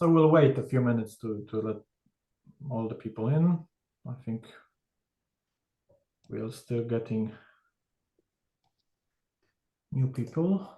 So we'll wait a few minutes to let all the people in. I think we're still getting new people.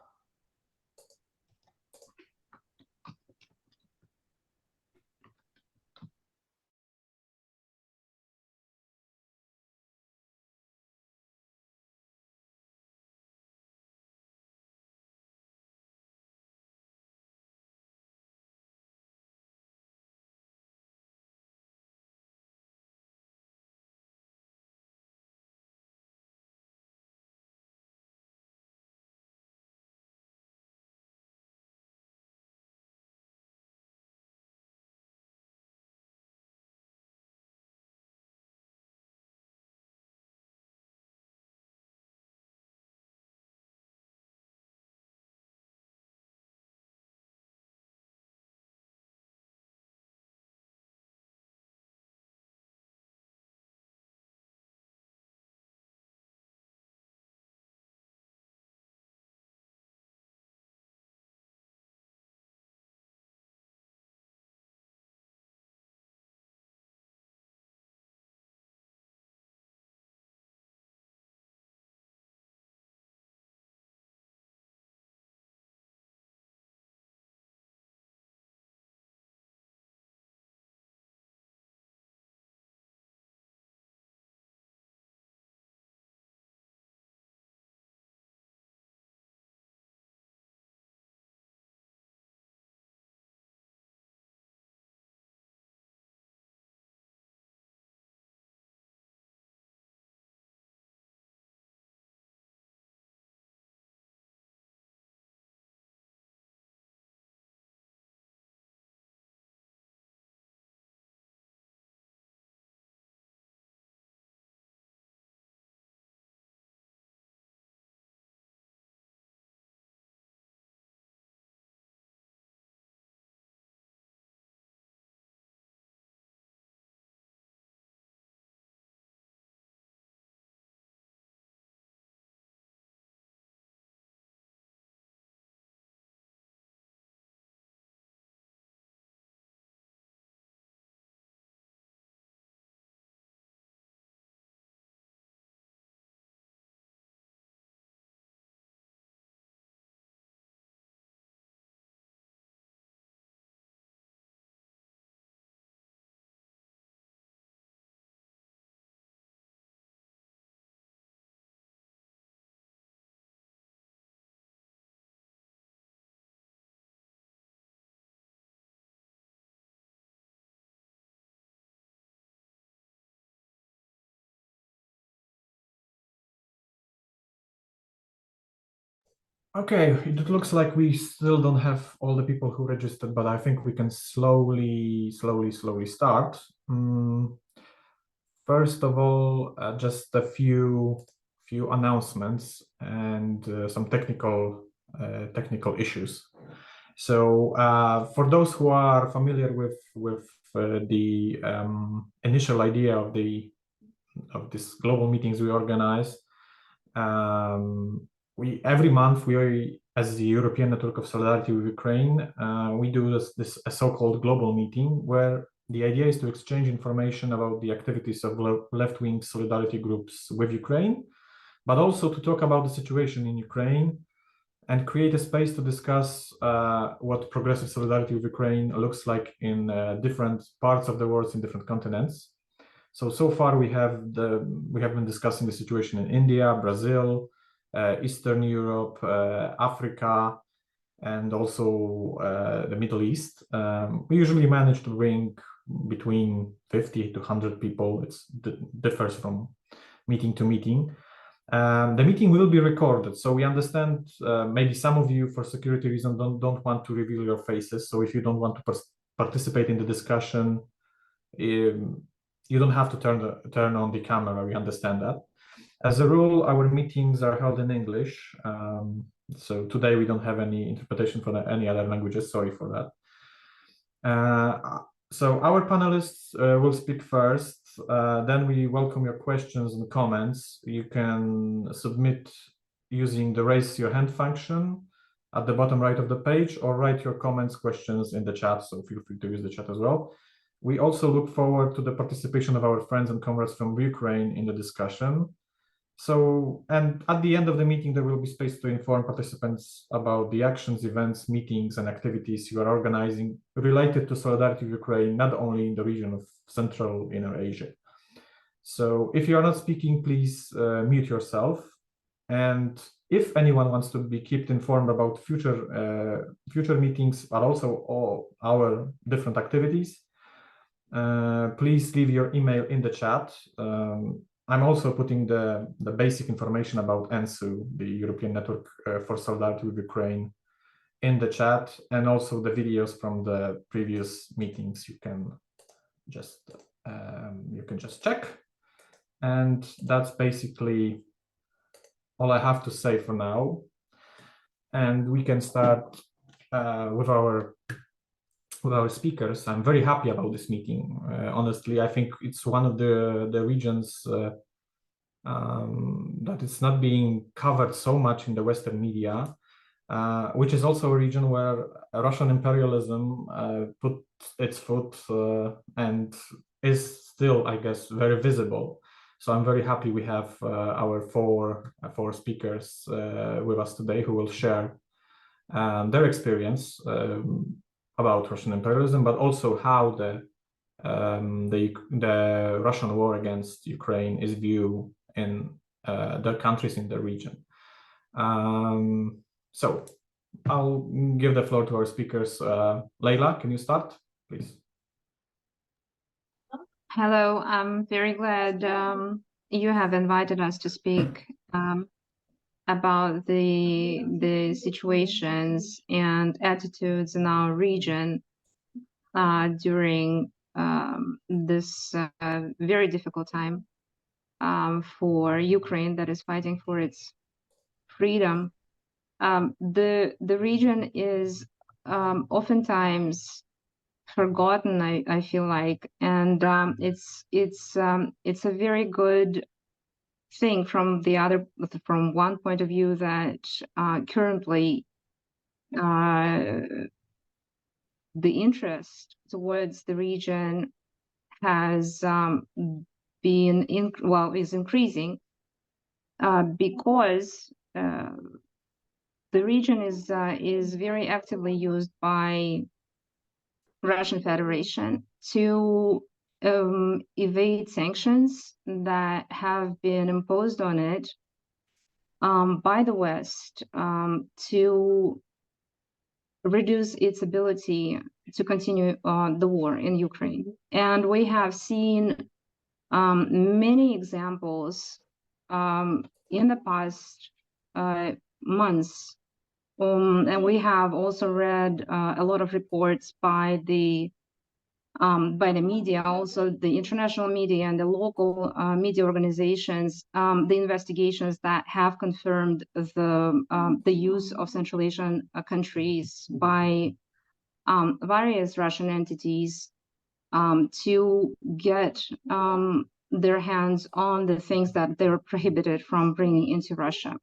Okay, it looks like we still don't have all the people who registered, but I think we can slowly start. First of all, just a few announcements and some technical issues. So for those who are familiar with the initial idea of this global meetings we organize, we every month we, as the European Network of Solidarity with Ukraine, we do this a so-called global meeting where the idea is to exchange information about the activities of left-wing solidarity groups with Ukraine, but also to talk about the situation in Ukraine and create a space to discuss what progressive solidarity with Ukraine looks like in different parts of the world, in different continents. So far we have been discussing the situation in India, Brazil, Eastern Europe, Africa, and also the Middle East. We usually manage to bring between 50 to 100 people. It differs from meeting to meeting. The meeting will be recorded, so we understand maybe some of you, for security reasons, don't want to reveal your faces. So if you don't want to participate in the discussion, you don't have to turn on the camera. We understand that. As a rule, our meetings are held in English. So today we don't have any interpretation for any other languages. Sorry for that. So our panelists will speak first. Then we welcome your questions and comments. You can submit using the raise your hand function. at the bottom right of the page, or write your comments, questions in the chat, so feel free to use the chat as well. We also look forward to the participation of our friends and comrades from Ukraine in the discussion. So, and at the end of the meeting, there will be space to inform participants about the actions, events, meetings, and activities you are organizing related to Solidarity with Ukraine, not only in the region of Central Inner Asia. So if you are not speaking, please mute yourself. And if anyone wants to be kept informed about future meetings, but also all our different activities, please leave your email in the chat. I'm also putting the basic information about ENSU, the European Network for Solidarity with Ukraine, in the chat, and also the videos from the previous meetings. You can just check, and that's basically all I have to say for now. And we can start with our speakers. I'm very happy about this meeting. Honestly, I think it's one of the regions that is not being covered so much in the Western media, which is also a region where Russian imperialism put its foot and is still, I guess, very visible. So I'm very happy we have our four speakers with us today who will share their experience about Russian imperialism, but also how the Russian war against Ukraine is viewed in the countries in the region. So I'll give the floor to our speakers. Leila, can you start, please? Hello, I'm very glad you have invited us to speak about the situations and attitudes in our region during this very difficult time for Ukraine that is fighting for its freedom. The region is oftentimes forgotten, I feel like, and it's a very good thing from one point of view that currently the interest towards the region has is increasing because the region is very actively used by Russian Federation to evade sanctions that have been imposed on it by the West to reduce its ability to continue the war in Ukraine. And we have seen many examples in the past months. And we have also read a lot of reports by the media, also the international media and the local media organizations, the investigations that have confirmed the use of Central Asian countries by various Russian entities to get their hands on the things that they're prohibited from bringing into Russia,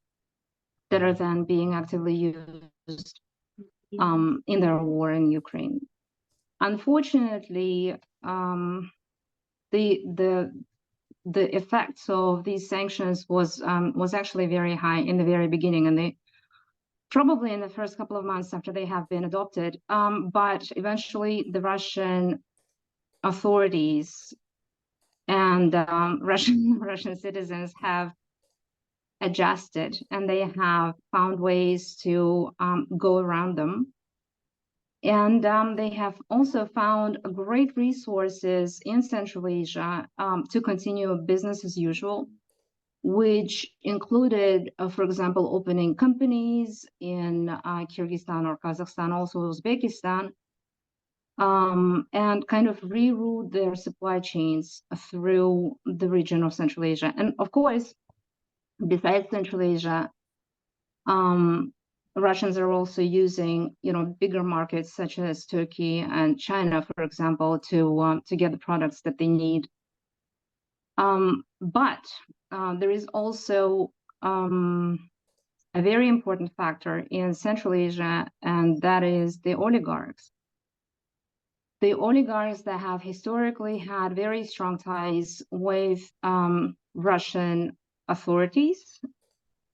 that are then being actively used in their war in Ukraine. Unfortunately, the effects of these sanctions was actually very high in the very beginning, and they probably in the first couple of months after they have been adopted. But eventually, the Russian authorities and Russian citizens have adjusted, and they have found ways to go around them. And they have also found great resources in Central Asia to continue business as usual, which included, for example, opening companies in Kyrgyzstan or Kazakhstan, also Uzbekistan, and kind of reroute their supply chains through the region of Central Asia. And of course, besides Central Asia, Russians are also using, bigger markets such as Turkey and China, for example, to get the products that they need. But there is also a very important factor in Central Asia, and that is the oligarchs. The oligarchs that have historically had very strong ties with Russian authorities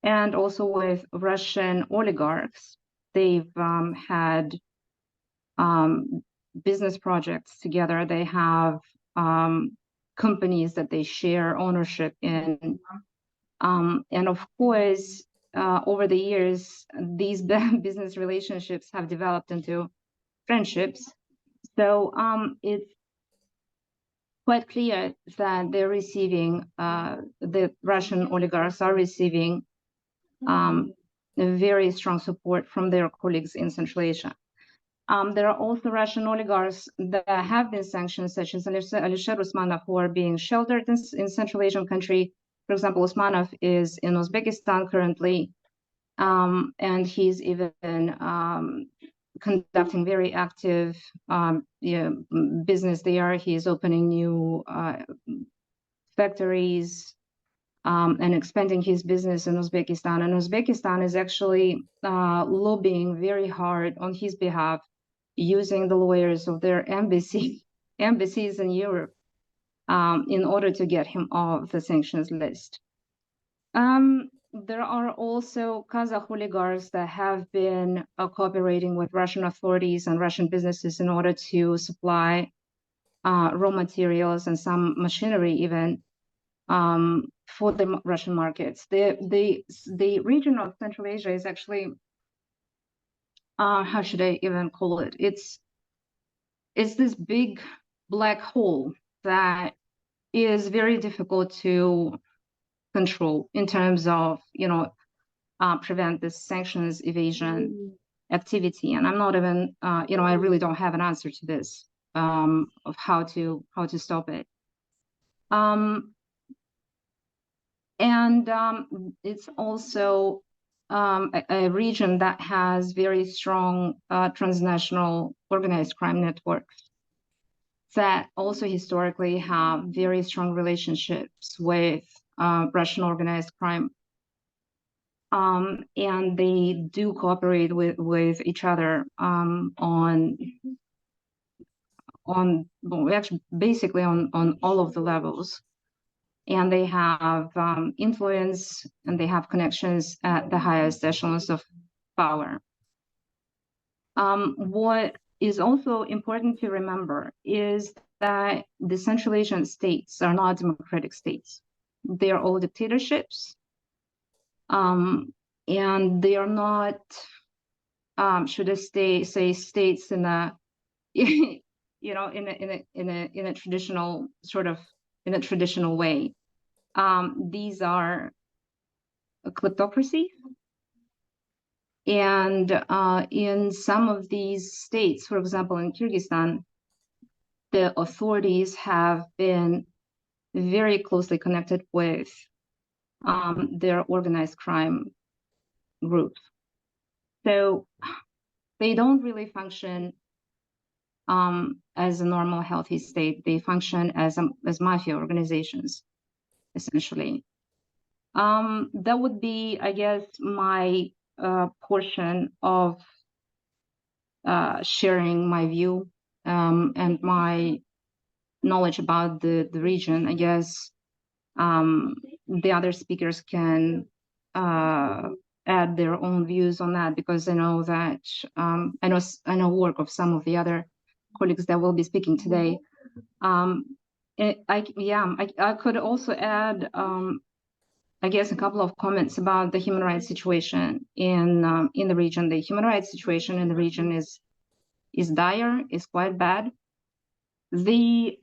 and also with Russian oligarchs. They've had business projects together. They have companies that they share ownership in. And of course, over the years, these business relationships have developed into friendships. So it's quite clear that they're receiving, the Russian oligarchs are receiving very strong support from their colleagues in Central Asia. There are also Russian oligarchs that have been sanctioned, such as Alisher Usmanov, who are being sheltered in Central Asian country. For example, Usmanov is in Uzbekistan currently, and he's even conducting very active business there. He's opening new factories and expanding his business in Uzbekistan. And Uzbekistan is actually lobbying very hard on his behalf, using the lawyers of their embassies in Europe in order to get him off the sanctions list. There are also Kazakh oligarchs that have been cooperating with Russian authorities and Russian businesses in order to supply raw materials and some machinery even for the Russian markets. The region of Central Asia is actually, how should I even call it? It's this big black hole that is very difficult to control in terms of, prevent this sanctions evasion activity. And I'm not even, I really don't have an answer to this, of how to stop it. It's also a region that has very strong transnational organized crime networks that also historically have very strong relationships with Russian organized crime. And they do cooperate with each other actually basically on all of the levels. And they have influence and they have connections at the highest echelons of power. What is also important to remember is that the Central Asian states are not democratic states. They are all dictatorships, and they are not, should I say, states in a, in a traditional traditional way. These are a kleptocracy. And in some of these states, for example, in Kyrgyzstan, the authorities have been very closely connected with their organized crime groups. So they don't really function as a normal, healthy state. They function as mafia organizations, essentially. That would be, I guess, my portion of sharing my view and my knowledge about the region. I guess the other speakers can add their own views on that, because I know that I know work of some of the other colleagues that will be speaking today. I could also add, I guess, a couple of comments about the human rights situation in the region. The human rights situation in the region is dire, is quite bad. The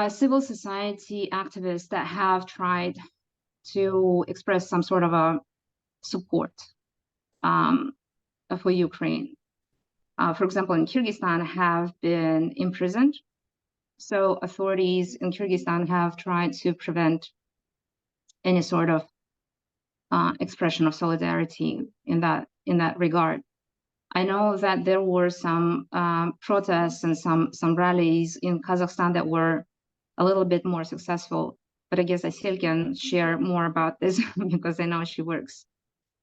civil society activists that have tried to express some sort of a support for Ukraine, for example, in Kyrgyzstan, have been imprisoned. So authorities in Kyrgyzstan have tried to prevent any sort of expression of solidarity in that regard. I know that there were some protests and some rallies in Kazakhstan that were a little bit more successful, but I guess Aysel can share more about this because I know she works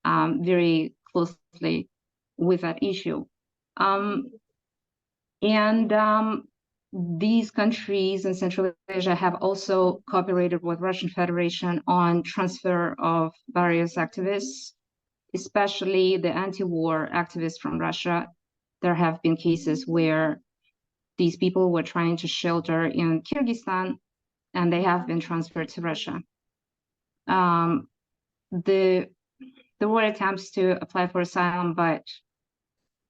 very closely with that issue. These countries in Central Asia have also cooperated with Russian Federation on transfer of various activists, especially the anti-war activists from Russia. There have been cases where these people were trying to shelter in Kyrgyzstan, and they have been transferred to Russia. There were attempts to apply for asylum, but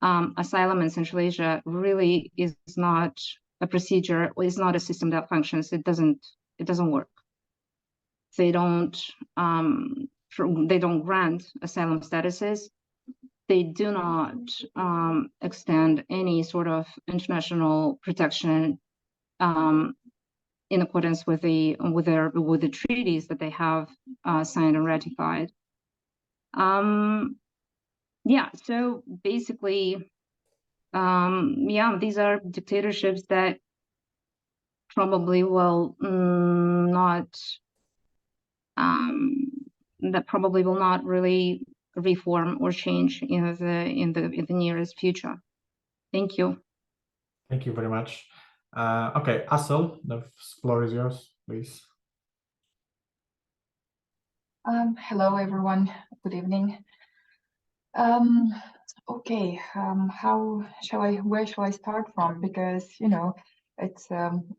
asylum in Central Asia really is not a procedure, is not a system that functions. It doesn't work. They don't grant asylum statuses. They do not extend any sort of international protection in accordance with the treaties that they have signed and ratified. Yeah, so basically, these are dictatorships that probably will not really reform or change in the nearest future. Thank you. Thank you very much. Okay, Asel, the floor is yours, please. Hello, everyone. Good evening. Okay, where shall I start from? Because, you know, it's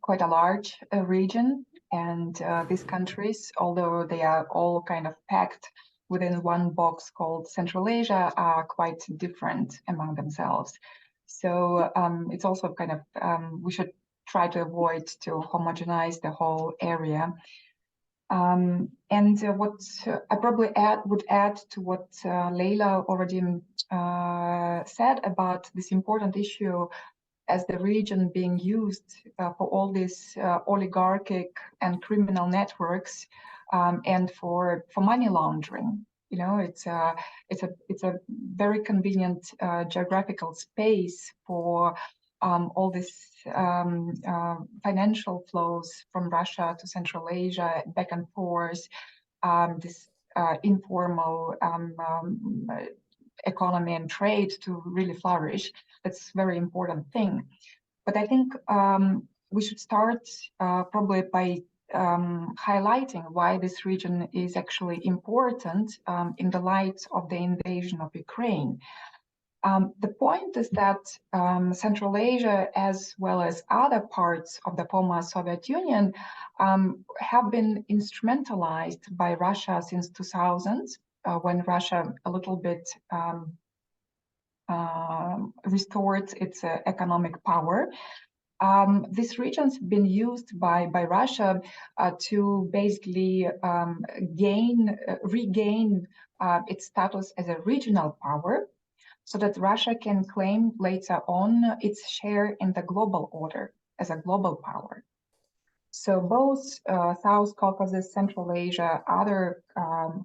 quite a large region, and these countries, although they are all kind of packed within one box called Central Asia, are quite different among themselves. So it's also kind of, we should try to avoid to homogenize the whole area. What I probably would add to what Leila already said about this important issue as the region being used for all these oligarchic and criminal networks and for money laundering. You know, it's a very convenient geographical space for all this financial flows from Russia to Central Asia, back and forth, this informal economy and trade to really flourish. That's a very important thing. But I think we should start probably by highlighting why this region is actually important in the light of the invasion of Ukraine. The point is that Central Asia, as well as other parts of the former Soviet Union, have been instrumentalized by Russia since 2000, when Russia a little bit restored its economic power. These regions have been used by Russia to basically regain its status as a regional power, so that Russia can claim later on its share in the global order as a global power. So both South Caucasus, Central Asia, other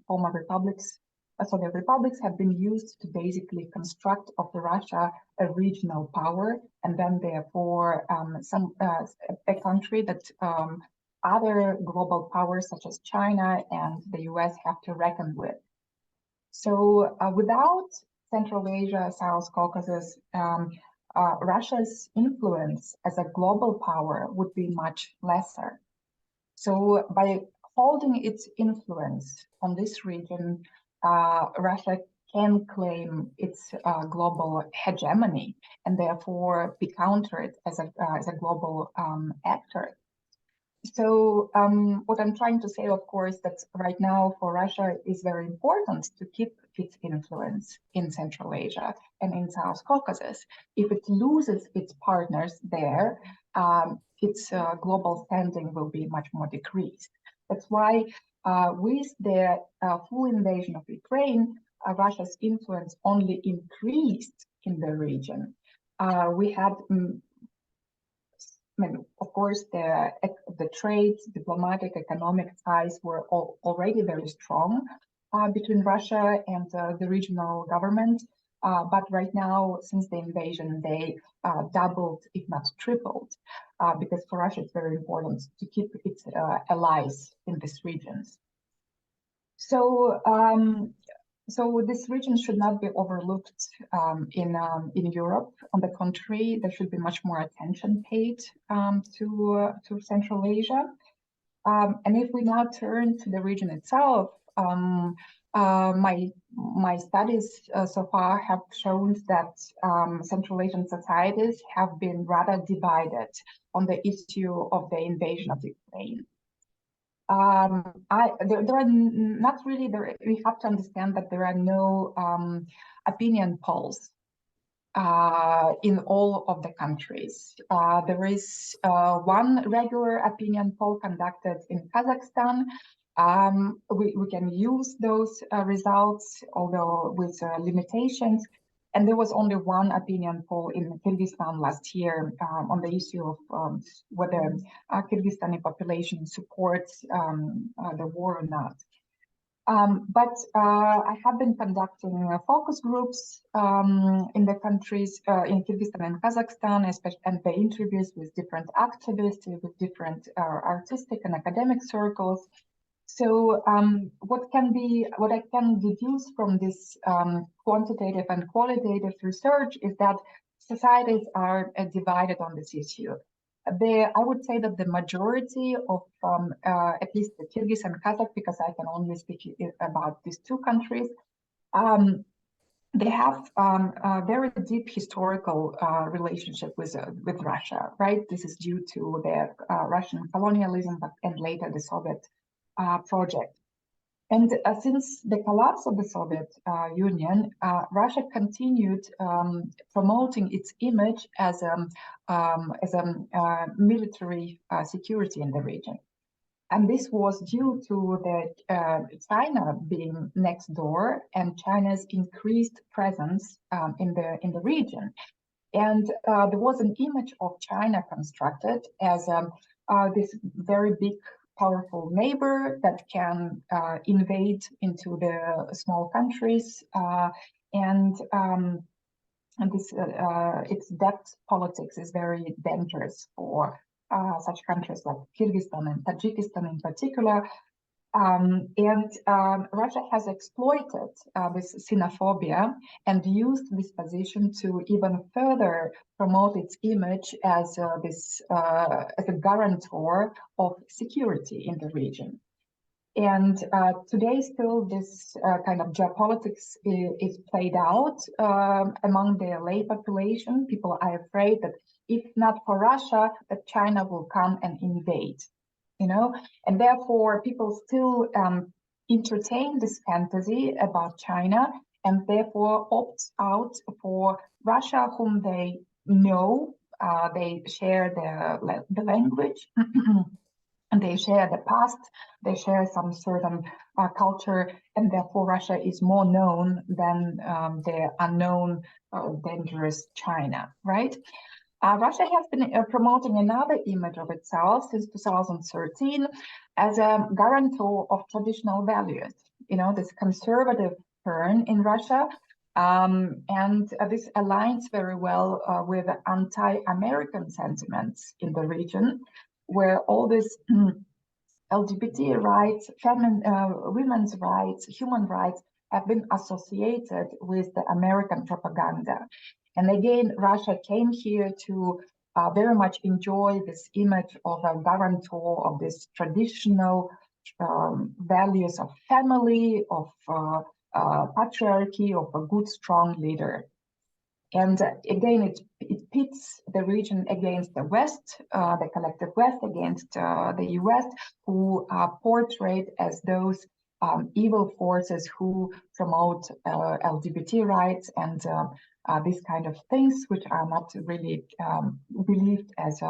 former republics, Soviet republics have been used to basically construct of Russia a regional power, and then therefore a country that other global powers such as China and the US have to reckon with. So without Central Asia, South Caucasus, Russia's influence as a global power would be much lesser. So by holding its influence on this region, Russia can claim its global hegemony and therefore be countered as a global actor. So what I'm trying to say, of course, that right now for Russia is very important to keep its influence in Central Asia and in South Caucasus. If it loses its partners there, its global standing will be much more decreased. That's why with the full invasion of Ukraine, Russia's influence only increased in the region. We had of course, the trade, diplomatic, economic ties were already very strong between Russia and the regional government. But right now, since the invasion, they doubled, if not tripled, because for Russia it's very important to keep its allies in these regions. So So this region should not be overlooked in Europe. On the contrary, there should be much more attention paid to Central Asia. And if we now turn to the region itself, my studies so far have shown that Central Asian societies have been rather divided on the issue of the invasion of Ukraine. There are not really there. We have to understand that there are no opinion polls in all of the countries. There is one regular opinion poll conducted in Kazakhstan. We can use those results, although with limitations. And there was only one opinion poll in Kyrgyzstan last year on the issue of whether Kyrgyzstani population supports the war or not. But I have been conducting focus groups in the countries, in Kyrgyzstan and Kazakhstan, especially, and the interviews with different activists, with different artistic and academic circles. So what I can deduce from this quantitative and qualitative research is that societies are divided on this issue. I would say that the majority of, at least the Kyrgyz and Kazakh, because I can only speak about these two countries, they have a very deep historical relationship with Russia, right? This is due to the Russian colonialism, and later the Soviet project. And since the collapse of the Soviet Union, Russia continued promoting its image as a military security in the region. And this was due to China being next door and China's increased presence in the region. And there was an image of China constructed as this very big, powerful neighbor that can invade into the small countries, and this its depth politics is very dangerous for such countries like Kyrgyzstan and Tajikistan in particular. Russia has exploited this xenophobia and used this position to even further promote its image as a guarantor of security in the region. And today, still, this kind of geopolitics is played out among the lay population. People are afraid that if not for Russia, that China will come and invade. And therefore people still entertain this fantasy about China, and therefore opt out for Russia, whom they know, they share the language, and they share the past, they share some certain culture, and therefore Russia is more known than the unknown, dangerous China, right? Russia has been promoting another image of itself since 2013 as a guarantor of traditional values, this conservative turn in Russia. And this aligns very well with anti-American sentiments in the region, where all this LGBT rights, women's rights, human rights have been associated with the American propaganda. And again, Russia came here to very much enjoy this image of a guarantor of this traditional values of family, of patriarchy, of a good, strong leader. And again, it pits the region against the West, the collective West, against the US, who are portrayed as those evil forces who promote LGBT rights and these kind of things, which are not really believed as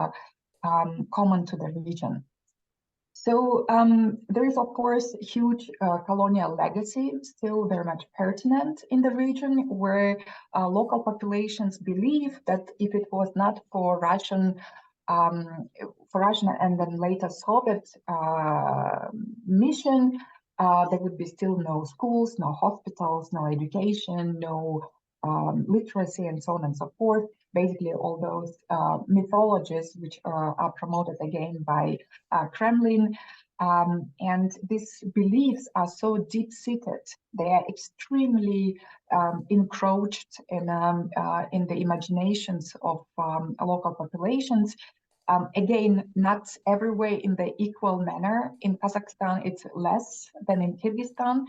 common to the region. So there is, of course, huge colonial legacy still very much pertinent in the region, where local populations believe that if it was not for Russian and then later Soviet mission, there would be still no schools, no hospitals, no education, no literacy, and so on and so forth. Basically, all those mythologies which are promoted again by Kremlin. And these beliefs are so deep-seated; they are extremely encroached in the imaginations of local populations. Again, not everywhere in the equal manner. In Kazakhstan, it's less than in Kyrgyzstan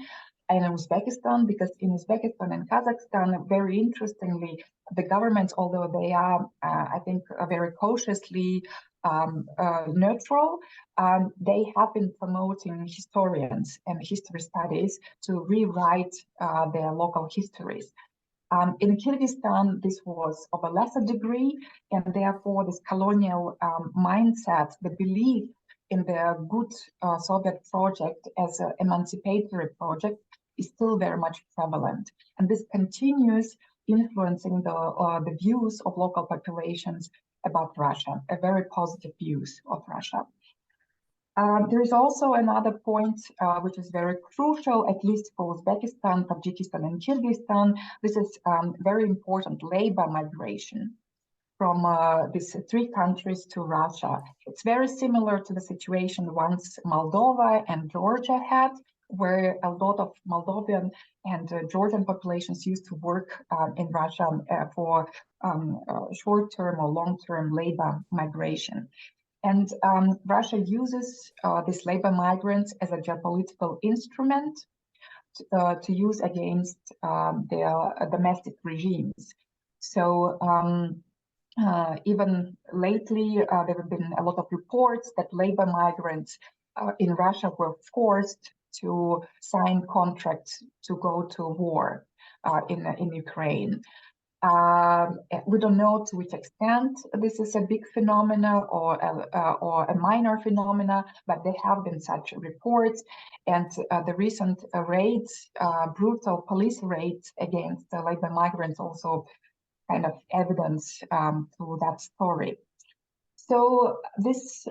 and in Uzbekistan, because in Uzbekistan and Kazakhstan, very interestingly, the governments, although they are, I think, very cautiously neutral, they have been promoting historians and history studies to rewrite their local histories. In Kyrgyzstan, this was of a lesser degree, and therefore this colonial mindset, the belief in the good Soviet project as an emancipatory project, is still very much prevalent. And this continues influencing the views of local populations about Russia, a very positive views of Russia. There is also another point which is very crucial, at least for Uzbekistan, Tajikistan, and Kyrgyzstan. This is very important labor migration from these three countries to Russia. It's very similar to the situation once Moldova and Georgia had, where a lot of Moldovan and Georgian populations used to work in Russia for short-term or long-term labor migration. And Russia uses these labor migrants as a geopolitical instrument to use against their domestic regimes. So even lately, there have been a lot of reports that labor migrants in Russia were forced to sign contracts to go to war in Ukraine. We don't know to which extent this is a big phenomena or a minor phenomena, but there have been such reports, and the recent raids, brutal police raids against labor migrants, also kind of evidence to that story. So this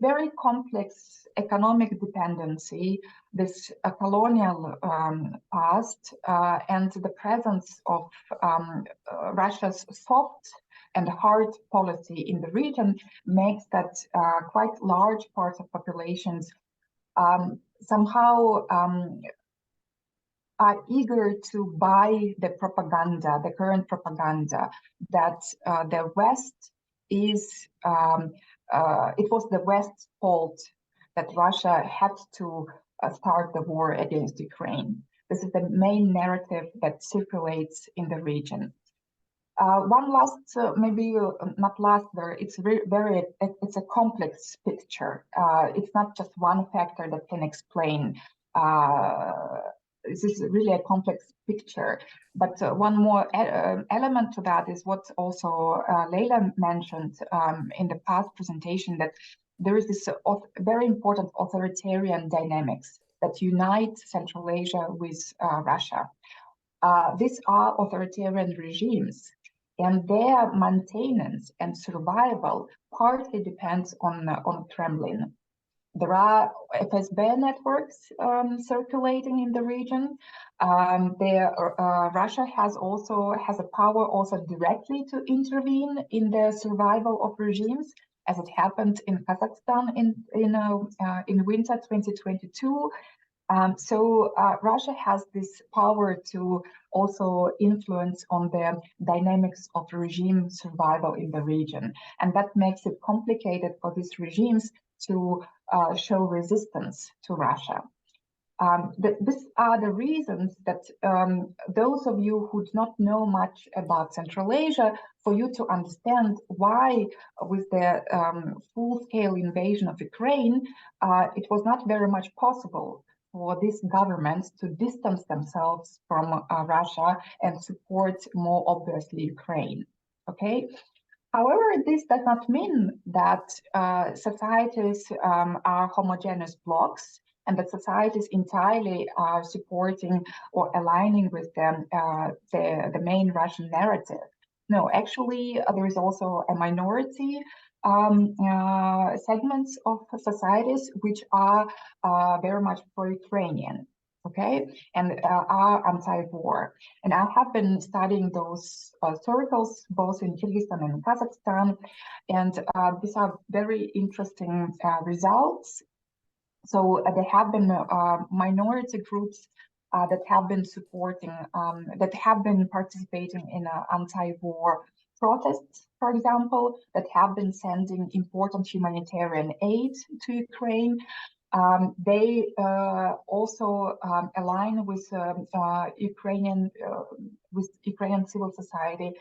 very complex economic dependency, this colonial past, and the presence of Russia's soft and hard policy in the region makes that quite large parts of populations somehow are eager to buy the propaganda, the current propaganda, that the West is, it was the West's fault that Russia had to start the war against Ukraine. This is the main narrative that circulates in the region. One last, maybe not last, it's it's a complex picture. It's not just one factor that can explain. This is really a complex picture. But one more element to that is what also Leila mentioned in the past presentation, that there is this very important authoritarian dynamics that unite Central Asia with Russia. These are authoritarian regimes, and their maintenance and survival partly depends on Kremlin. There are FSB networks circulating in the region. Russia has a power also directly to intervene in the survival of regimes, as it happened in Kazakhstan in winter 2022. So Russia has this power to also influence on the dynamics of regime survival in the region, and that makes it complicated for these regimes to show resistance to Russia. These are the reasons that those of you who do not know much about Central Asia, for you to understand why, with the full-scale invasion of Ukraine, it was not very much possible for these governments to distance themselves from Russia and support more obviously Ukraine. Okay. However, this does not mean that societies are homogeneous blocks and that societies entirely are supporting or aligning with them the main Russian narrative. No, actually, there is also a minority segments of societies which are very much pro-Ukrainian. Okay, and are anti-war. And I have been studying those circles both in Kyrgyzstan and Kazakhstan, and these are very interesting results. So there have been minority groups that have been supporting, that have been participating in anti-war protests, for example, that have been sending important humanitarian aid to Ukraine. They also align with Ukrainian civil society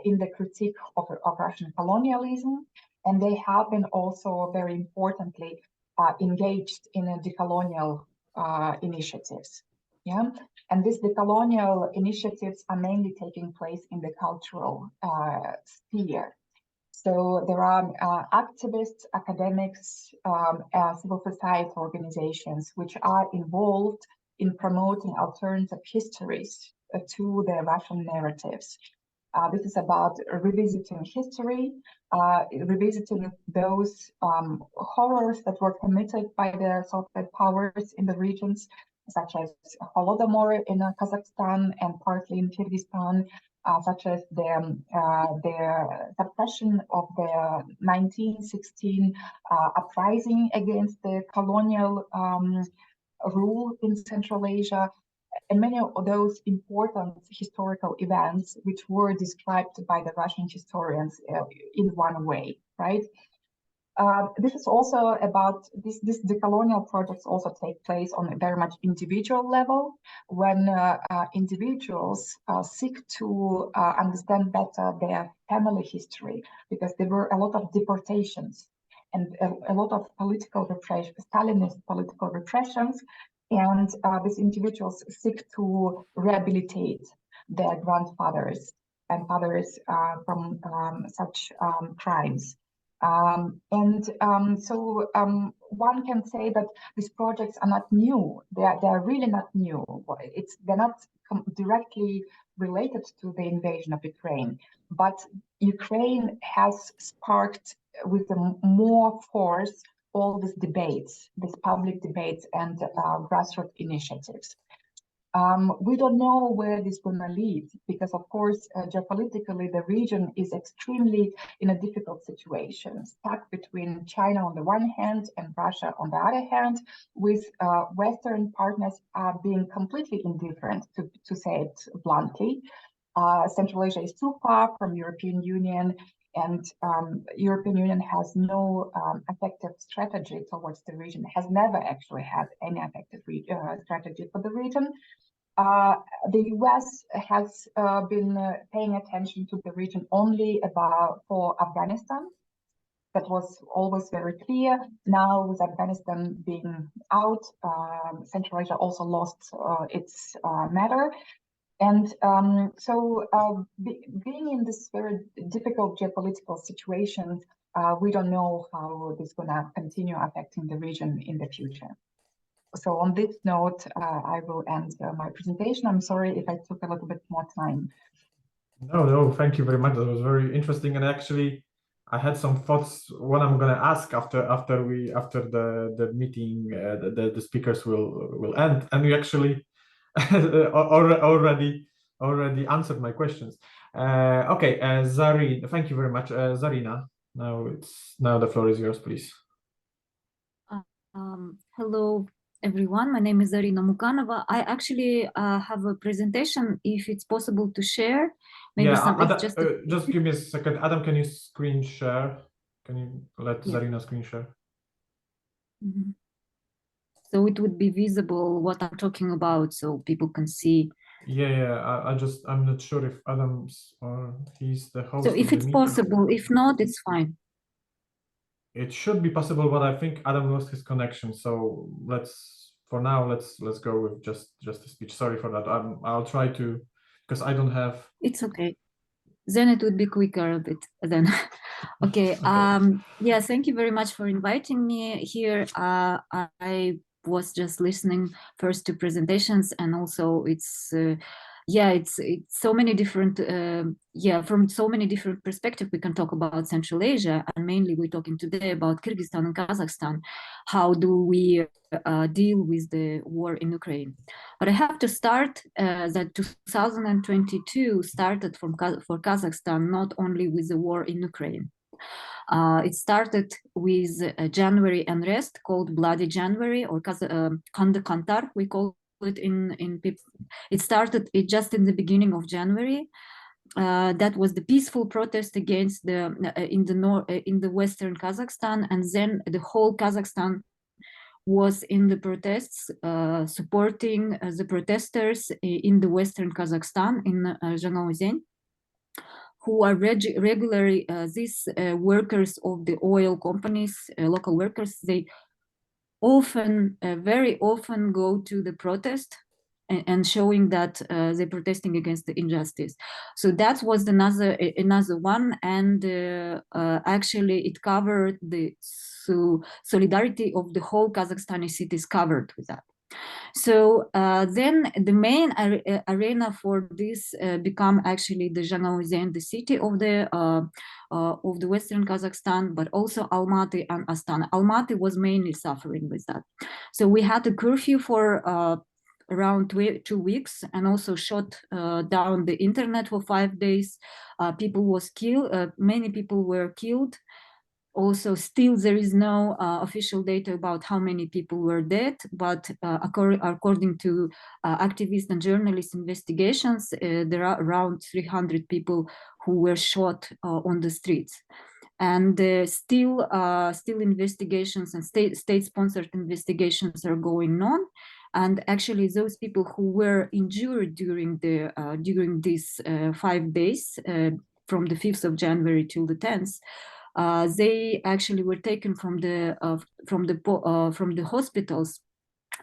in the critique of Russian colonialism, and they have been also very importantly engaged in decolonial initiatives. Yeah, and these decolonial initiatives are mainly taking place in the cultural sphere. So there are activists, academics, civil society organizations which are involved in promoting alternative histories to the Russian narratives. This is about revisiting history, revisiting those horrors that were committed by the Soviet powers in the regions, such as Holodomor in Kazakhstan and partly in Kyrgyzstan, such as the suppression of the 1916 uprising against the colonial rule in Central Asia, and many of those important historical events which were described by the Russian historians in one way, right? This is also about this decolonial projects also take place on a very much individual level when individuals seek to understand better their family history, because there were a lot of deportations and a lot of political repression, Stalinist political repressions, and these individuals seek to rehabilitate their grandfathers and fathers from such crimes. So one can say that these projects are not new. They are really not new. They're not directly related to the invasion of Ukraine, but Ukraine has sparked with more force all these debates, these public debates and grassroots initiatives. We don't know where this is going to lead, because of course, geopolitically, the region is extremely in a difficult situation, stuck between China on the one hand and Russia on the other hand, with Western partners being completely indifferent, to say it bluntly. Central Asia is too far from European Union, and European Union has no effective strategy towards the region, has never actually had any effective strategy for the region. The US has been paying attention to the region only for Afghanistan. That was always very clear. Now, with Afghanistan being out, Central Asia also lost its matter. And so being in this very difficult geopolitical situation, we don't know how this is going to continue affecting the region in the future. So on this note, I will end my presentation. I'm sorry if I took a little bit more time. No, thank you very much. That was very interesting. And actually, I had some thoughts what I'm going to ask after the meeting, the speakers will end. And you actually already answered my questions. Okay, Zarina, thank you very much, Zarina. Now the floor is yours, please. Hello, everyone. My name is Zarina Mukanova. I actually have a presentation, if it's possible to share. Maybe just give me a second. Adam, can you screen share? Can you let Zarina screen share? Mm-hmm. So it would be visible what I'm talking about, so people can see. I'm not sure if Adam's or he's the host. So if it's possible, if not, it's fine. It should be possible, but I think Adam lost his connection. So for now, let's go with just a speech. Sorry for that. I'll try to, because I don't have. It's okay. Then it would be quicker a bit then. Okay. Yeah, thank you very much for inviting me here. I was just listening first to presentations, and also it's so many different from so many different perspectives we can talk about Central Asia, and mainly we're talking today about Kyrgyzstan and Kazakhstan. How do we deal with the war in Ukraine? But I have to start that 2022 started for Kazakhstan not only with the war in Ukraine. It started with a January unrest called Bloody January, or Kanda Kantar, we call it in people. It started just in the beginning of January. That was the peaceful protest against the in the western Kazakhstan, and then the whole Kazakhstan was in the protests, supporting the protesters in the western Kazakhstan in Zhanaozen, who are regularly these workers of the oil companies, local workers. They often, very often, go to the protest and showing that they're protesting against the injustice. So that was another one, and actually it covered the solidarity of the whole Kazakhstani cities covered with that. So then the main arena for this become actually the Zhanaozen, the city of the western Kazakhstan, but also Almaty and Astana. Almaty was mainly suffering with that. So we had a curfew for around 2 weeks, and also shut down the internet for 5 days. People was killed. Many people were killed. Also, still there is no official data about how many people were dead, but according to activist and journalist investigations, there are around 300 people who were shot on the streets. And still investigations and state-sponsored investigations are going on. And actually, those people who were injured during these 5 days, from the 5th of January till the 10th, they actually were taken from the hospitals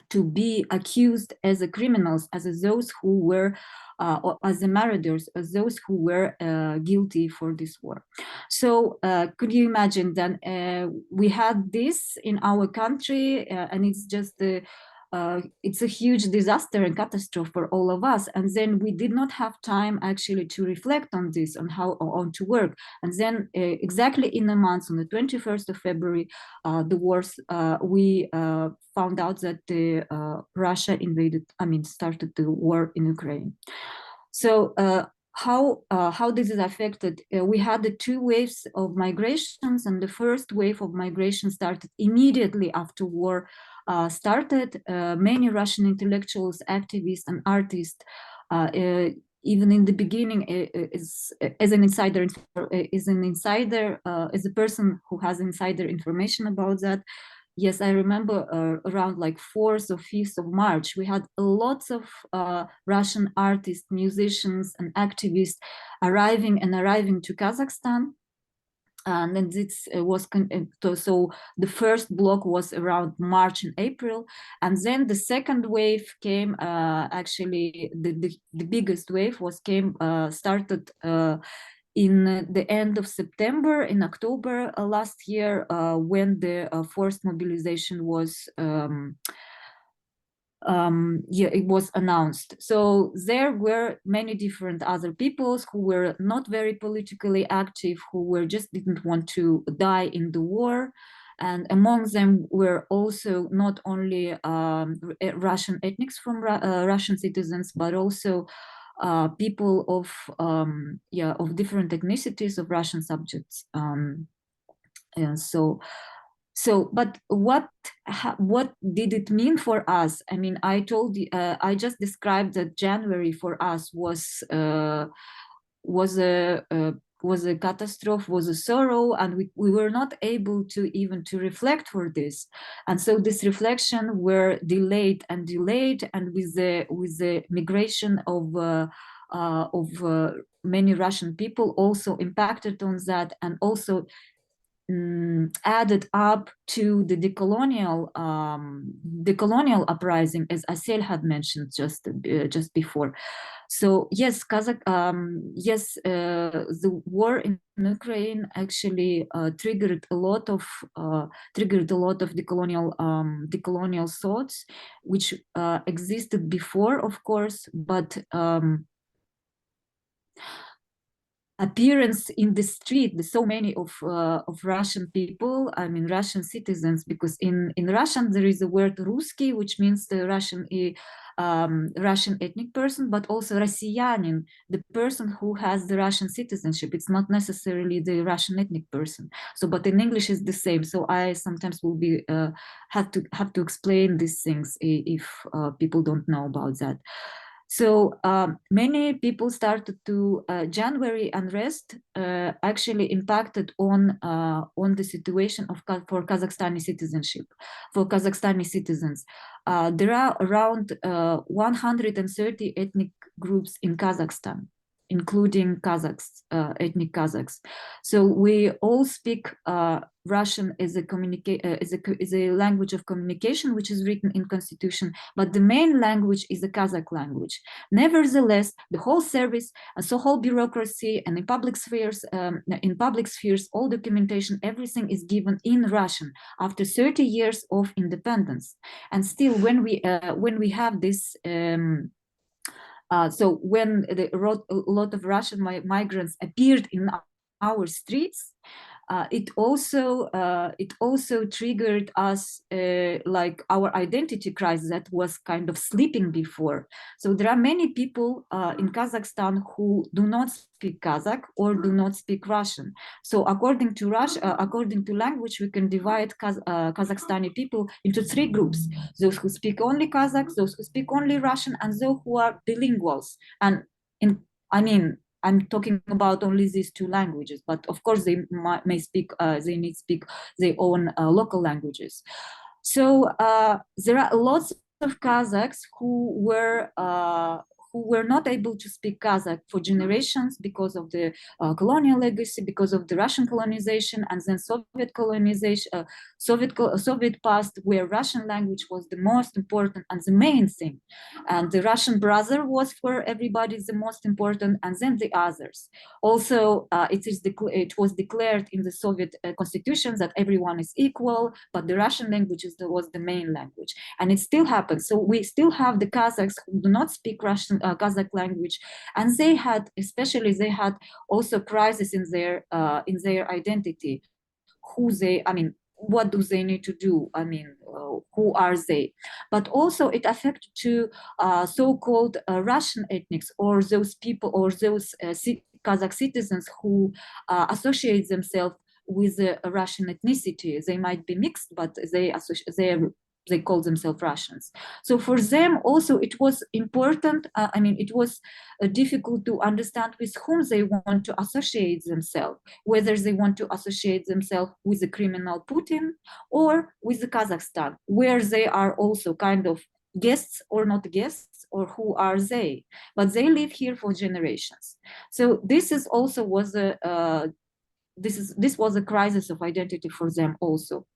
to be accused as a criminals, as those who were as the marauders, as those who were guilty for this war. So could you imagine then we had this in our country, and it's just it's a huge disaster and catastrophe for all of us. And then we did not have time actually to reflect on this, on how on to work. And then exactly in a month, on the 21st of February, we found out that Russia started the war in Ukraine. So how this is affected? We had the 2 waves of migrations, and the first wave of migration started immediately after war started. Many Russian intellectuals, activists, and artists, even in the beginning, as a person who has insider information about that. Yes, I remember around like 4th or 5th of March, we had lots of Russian artists, musicians, and activists arriving to Kazakhstan. And then this was so the first block was around March and April, and then the second wave came. Actually, the biggest wave started in the end of September, in October last year, when the forced mobilization was. It was announced. So there were many different other peoples who were not very politically active, who didn't want to die in the war. And among them were also not only Russian ethnics from Russian citizens, but also people of different ethnicities of Russian subjects. And but what did it mean for us? I mean, I told you, I just described that January for us was a catastrophe, was a sorrow, and we were not able to even to reflect for this. And so this reflection were delayed, and with the migration of many Russian people also impacted on that, and also added up to the decolonial uprising, as Asel had mentioned just before. So yes, the war in Ukraine actually triggered a lot of decolonial thoughts, which existed before, of course, but appearance in the street, there's so many of Russian people, I mean Russian citizens, because in Russian there is a word Ruski, which means the Russian ethnic person, but also Россиянин, the person who has the Russian citizenship. It's not necessarily the Russian ethnic person. So, but in English is the same. So I sometimes will be have to explain these things if people don't know about that. So many people started to January unrest actually impacted on the situation for Kazakhstani citizenship, for Kazakhstani citizens. There are around 130 ethnic groups in Kazakhstan, including Kazakhs, ethnic Kazakhs. So we all speak Russian as a language of communication, which is written in constitution, but the main language is the Kazakh language. Nevertheless, the whole service, so whole bureaucracy, and in public spheres, all documentation, everything is given in Russian after 30 years of independence. And still, when we have this. So when a lot of Russian migrants appeared in our streets, it also triggered us like our identity crisis that was kind of sleeping before. So there are many people in Kazakhstan who do not speak Kazakh or do not speak Russian. So according to language, we can divide Kazakhstani people into 3 groups: those who speak only Kazakh, those who speak only Russian, and those who are bilinguals. And I'm talking about only these 2 languages, but of course they may speak, they need to speak their own local languages. So there are lots of Kazakhs who were not able to speak Kazakh for generations because of the colonial legacy, because of the Russian colonization, and then Soviet colonization, Soviet past, where Russian language was the most important and the main thing, and the Russian brother was for everybody the most important, and then the others. Also, it was declared in the Soviet constitution that everyone is equal, but the Russian language was the main language, and it still happens. So we still have the Kazakhs who do not speak Russian Kazakh language, and they had also crisis in their identity. What do they need to do? Who are they? But also it affected to so-called Russian ethnics, or those people, or those Kazakh citizens who associate themselves with the Russian ethnicity. They might be mixed, but they call themselves Russians. So for them also it was important, it was difficult to understand with whom they want to associate themselves, whether they want to associate themselves with the criminal Putin or with the Kazakhstan, where they are also kind of guests or not guests, or who are they? But they live here for generations. So this is also was this was a crisis of identity for them also.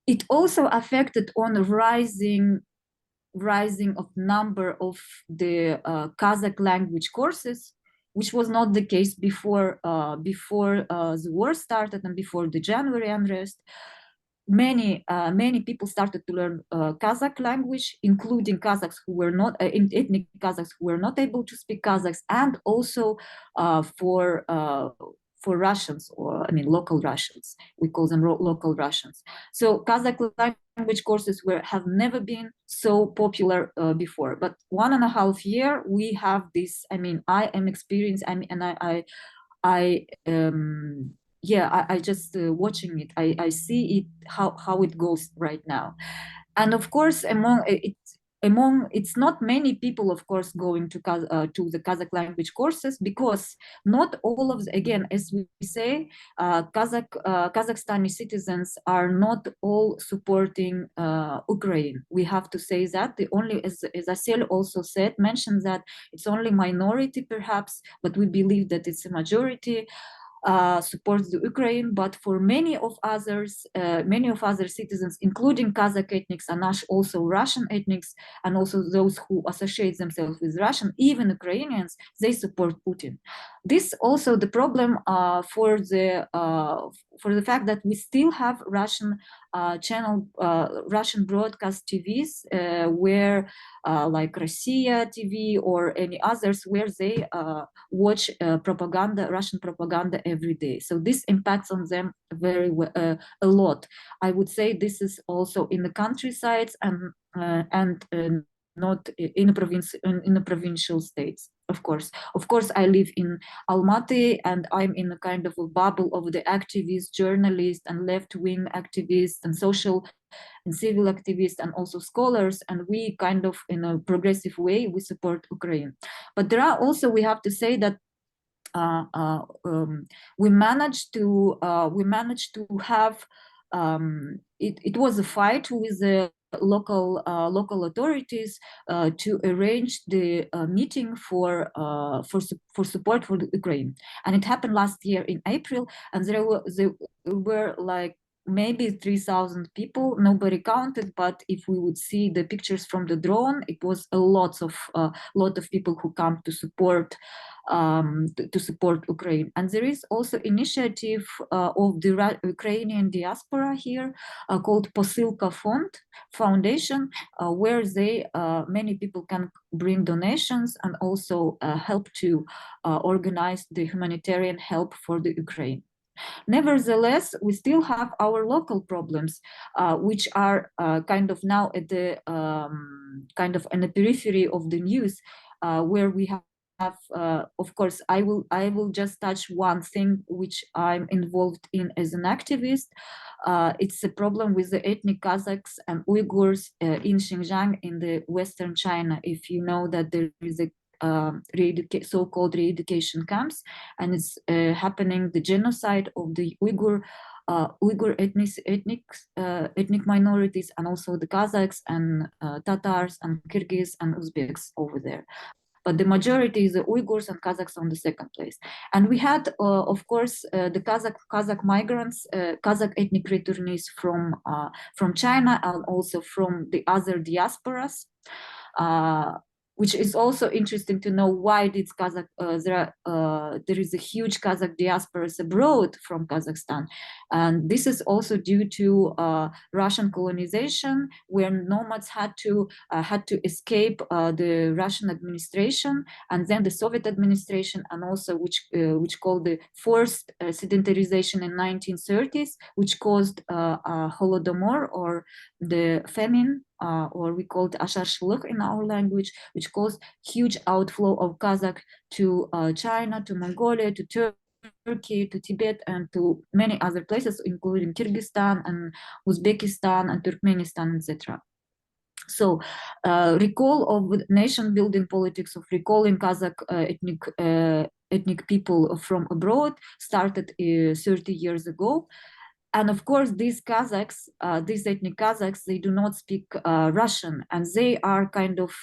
It also affected on the rising of number of the Kazakh language courses, which was not the case before the war started and before the January unrest. Many people started to learn Kazakh language, including Kazakhs who were not ethnic Kazakhs who were not able to speak Kazakhs, and also for Russians, or local Russians. We call them local Russians. So Kazakh language courses have never been so popular before. But 1.5 years we have this. I am experienced. I just watching it. I see it how it goes right now, and of course it's not many people, of course, going to the Kazakh language courses, because not all of again, as we say, Kazakhstani citizens are not all supporting Ukraine. We have to say that as Asel also mentioned that it's only minority perhaps, but we believe that it's a majority. Supports the Ukraine, but for many of other citizens, including Kazakh ethnics and also Russian ethnics, and also those who associate themselves with Russian, even Ukrainians, they support Putin. This also the problem for for the fact that we still have Russian Russian broadcast TVs where like Russia TV or any others, where they watch propaganda, Russian propaganda every day. So this impacts on them a lot. I would say this is also in the countrysides and not in the provincial states. Of course, I live in Almaty, and I'm in a kind of a bubble of the activists, journalists, and left-wing activists, and social and civil activists, and also scholars. And we kind of, in a progressive way, we support Ukraine. But there are also, we have to say that we managed to have it was a fight with the local authorities to arrange the meeting for support for Ukraine, and it happened last year in April, and there were like maybe 3,000 people. Nobody counted, but if we would see the pictures from the drone, it was a lot of people who come to support Ukraine. And there is also initiative of the Ukrainian diaspora here called Posylka Foundation, where many people can bring donations and also help to organize the humanitarian help for the Ukraine. Nevertheless, we still have our local problems, which are kind of now at the kind of in the periphery of the news, where we have of course, I will just touch one thing which I'm involved in as an activist. It's a problem with the ethnic Kazakhs and Uyghurs in Xinjiang in the Western China. If you know that there is a so-called re-education camps, and it's happening the genocide of the Uyghur ethnic minorities, and also the Kazakhs and Tatars and Kyrgyz and Uzbeks over there. But the majority is the Uyghurs and Kazakhs on the second place. And we had, of course, the Kazakh migrants, Kazakh ethnic returnees from China, and also from the other diasporas, which is also interesting to know why did Kazakh, there is a huge Kazakh diasporas abroad from Kazakhstan. And this is also due to Russian colonization, where nomads had to escape the Russian administration, and then the Soviet administration, and also which called the forced sedentarization in 1930s, which caused Holodomor, or the famine, or we call it Asharshiluk in our language, which caused huge outflow of Kazakh to China, to Mongolia, to Turkey, to Tibet, and to many other places, including Kyrgyzstan and Uzbekistan and Turkmenistan, etc. So recall of nation-building politics of recalling Kazakh ethnic people from abroad started 30 years ago. And of course, these Kazakhs, these ethnic Kazakhs, they do not speak Russian, and they are kind of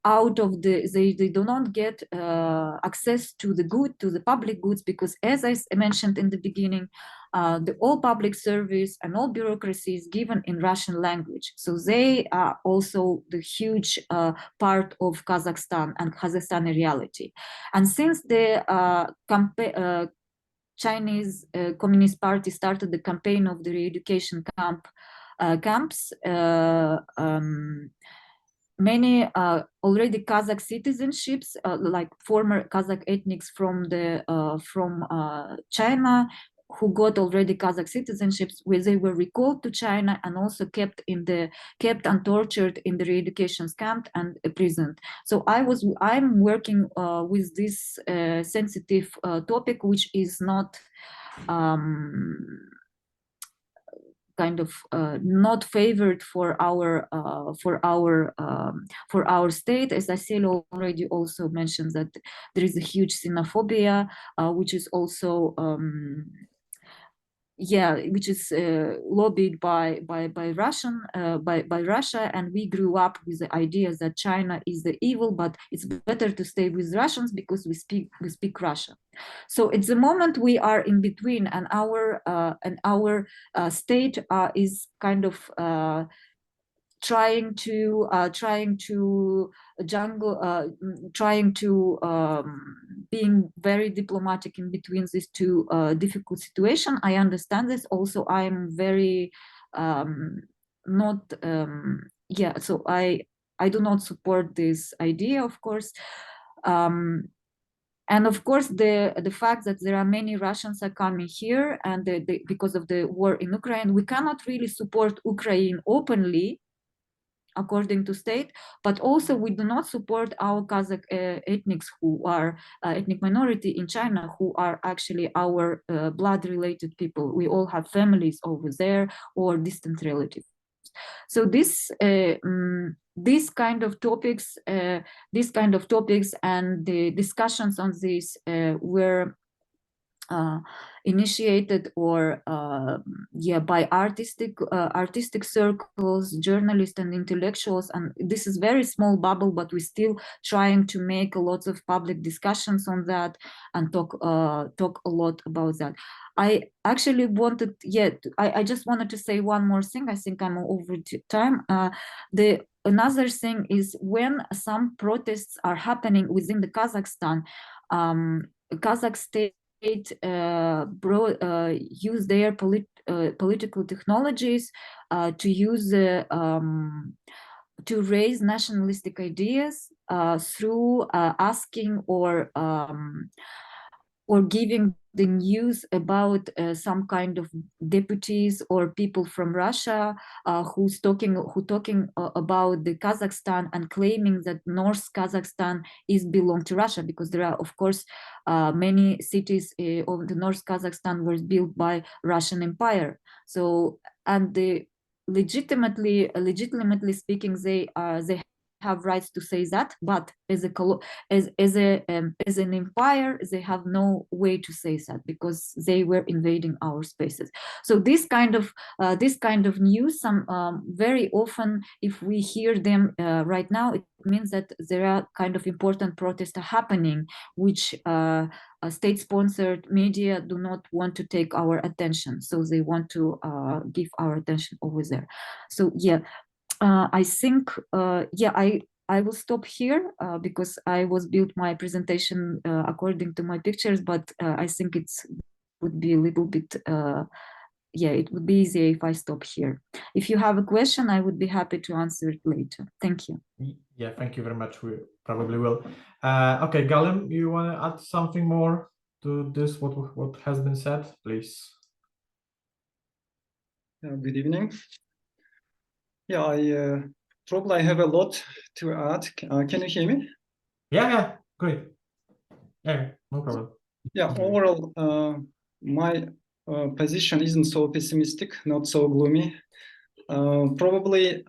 out of they do not get access to the public goods, because, as I mentioned in the beginning, all public service and all bureaucracy is given in Russian language. So they are also the huge part of Kazakhstan and Kazakhstani reality. And since the Chinese Communist Party started the campaign of the re-education camps, many already Kazakh citizenships, like former Kazakh ethnics from China, who got already Kazakh citizenships, where they were recalled to China and also kept and tortured in the re-education camp and imprisoned. So I'm working with this sensitive topic, which is not kind of not favored for our state. As Aseli already also mentioned, that there is a huge xenophobia, which is also which is lobbied by Russia, and we grew up with the idea that China is the evil, but it's better to stay with Russians because we speak Russian. So at the moment we are in between, and our state is kind of trying to being very diplomatic in between these two difficult situations. I understand this. Also, I'm very not yeah. So I do not support this idea, of course. And of course, the fact that there are many Russians are coming here, and because of the war in Ukraine, we cannot really support Ukraine openly, according to state, but also we do not support our Kazakh ethnics who are ethnic minority in China, who are actually our blood-related people. We all have families over there or distant relatives. So this kind of topics, and the discussions on this were initiated or by artistic circles, journalists and intellectuals, and this is very small bubble, but we're still trying to make a lot of public discussions on that and talk a lot about that. I actually wanted, I just wanted to say one more thing. I think I'm over time. Another thing is when some protests are happening within the Kazakhstan, Kazakh state use their political technologies to use to raise nationalistic ideas through asking or giving the news about some kind of deputies or people from Russia who talking about the Kazakhstan and claiming that North Kazakhstan belong to Russia, because there are, of course, many cities of the North Kazakhstan were built by Russian Empire. So, and legitimately speaking, they have rights to say that, but as an empire, they have no way to say that because they were invading our spaces. So this kind of news, very often, if we hear them right now, it means that there are kind of important protests happening, which state-sponsored media do not want to take our attention. So they want to give our attention over there. So I think, I will stop here because I was built my presentation according to my pictures, but I think would be a little bit, it would be easier if I stop here. If you have a question, I would be happy to answer it later. Thank you. Yeah, thank you very much. We probably will. Okay, Galim, you want to add something more to this, what has been said, please? Good evening. Yeah, I probably have a lot to add. Can you hear me? Yeah, great. Yeah, no problem. Yeah, overall, my position isn't so pessimistic, not so gloomy. Probably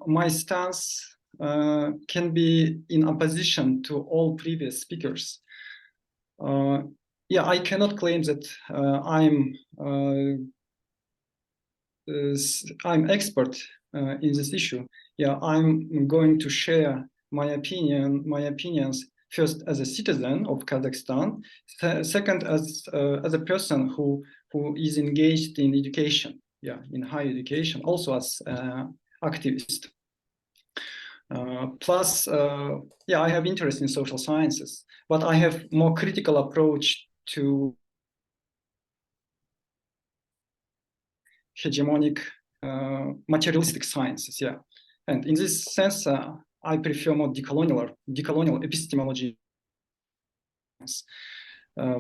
my stance can be in opposition to all previous speakers. I cannot claim that I'm expert in this issue. I'm going to share my opinions first as a citizen of Kazakhstan, second as a person who is engaged in education, in higher education, also as activist. Plus, I have interest in social sciences, but I have more critical approach to hegemonic materialistic sciences, and in this sense, I prefer more decolonial epistemology.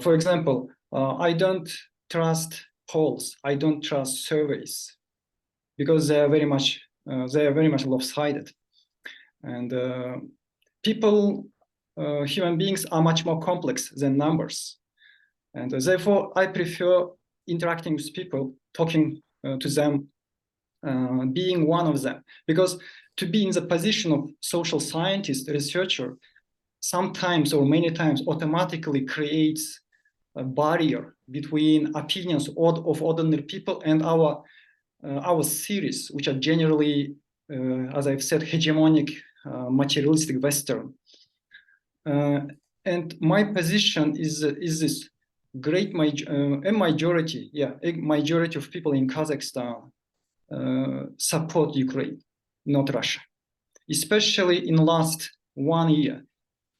For example, I don't trust polls, I don't trust surveys, because they are very much lopsided, and human beings are much more complex than numbers, and therefore I prefer interacting with people, talking to them, being one of them, because to be in the position of social scientist, researcher, sometimes or many times automatically creates a barrier between opinions of ordinary people and our theories, which are generally, as I've said, hegemonic, materialistic Western. And my position is this: a majority of people in Kazakhstan support Ukraine. not Russia. Especially in last 1 year,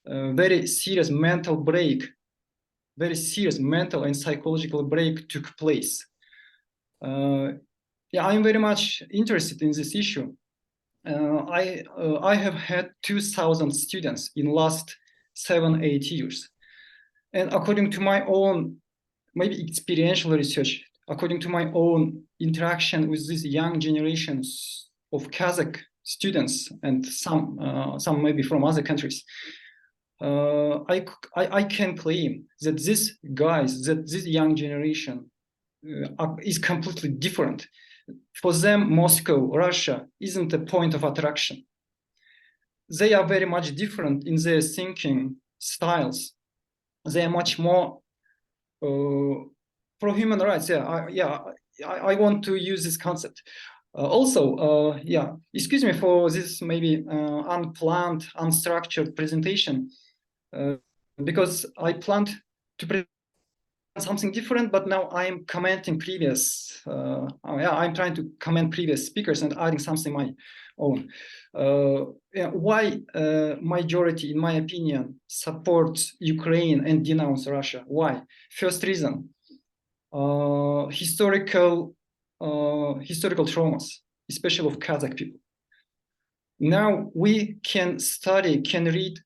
very serious mental break, very serious mental and psychological break took place. Yeah, I'm very much interested in this issue. I have had 2,000 students in last 7-8 years. And according to my own, maybe experiential research, according to my own interaction with these young generations of Kazakh students and some maybe from other countries, I can claim that these guys, that this young generation is completely different. For them, Moscow, Russia isn't a point of attraction. They are very much different in their thinking styles. They are much more pro human rights. I want to use this concept. Excuse me for this maybe unplanned, unstructured presentation, because I planned to present something different, but now I'm commenting previous. I'm trying to comment previous speakers and adding something my own. Why majority, in my opinion, supports Ukraine and denounce Russia? Why? First reason, historical traumas, especially of Kazakh people. Now we can study, can read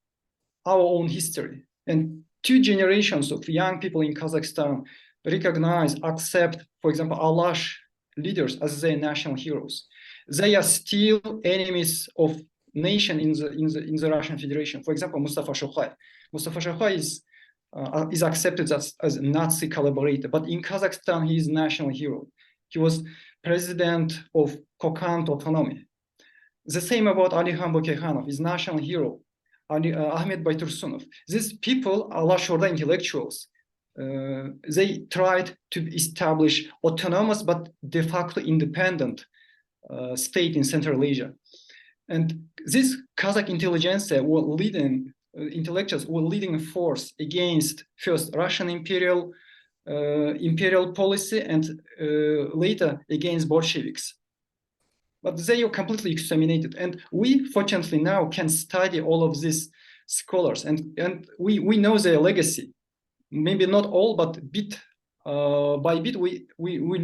our own history, and 2 generations of young people in Kazakhstan recognize, accept, for example, Alash leaders as their national heroes. They are still enemies of nation in the Russian Federation. For example, Mustafa Shokhay. Mustafa Shokhay is accepted as a Nazi collaborator, but in Kazakhstan he is national hero. He was president of Kokand autonomy. The same about Alihan Bokekhanov, is national hero. Ahmed Baytursunov. These people are Lashorda intellectuals. They tried to establish autonomous but de facto independent state in Central Asia. And this Kazakh intelligentsia were leading, intellectuals were leading a force against first Russian imperial policy and later against Bolsheviks. But they are completely exterminated. And we, fortunately, now can study all of these scholars, and we know their legacy. Maybe not all, but bit by bit, we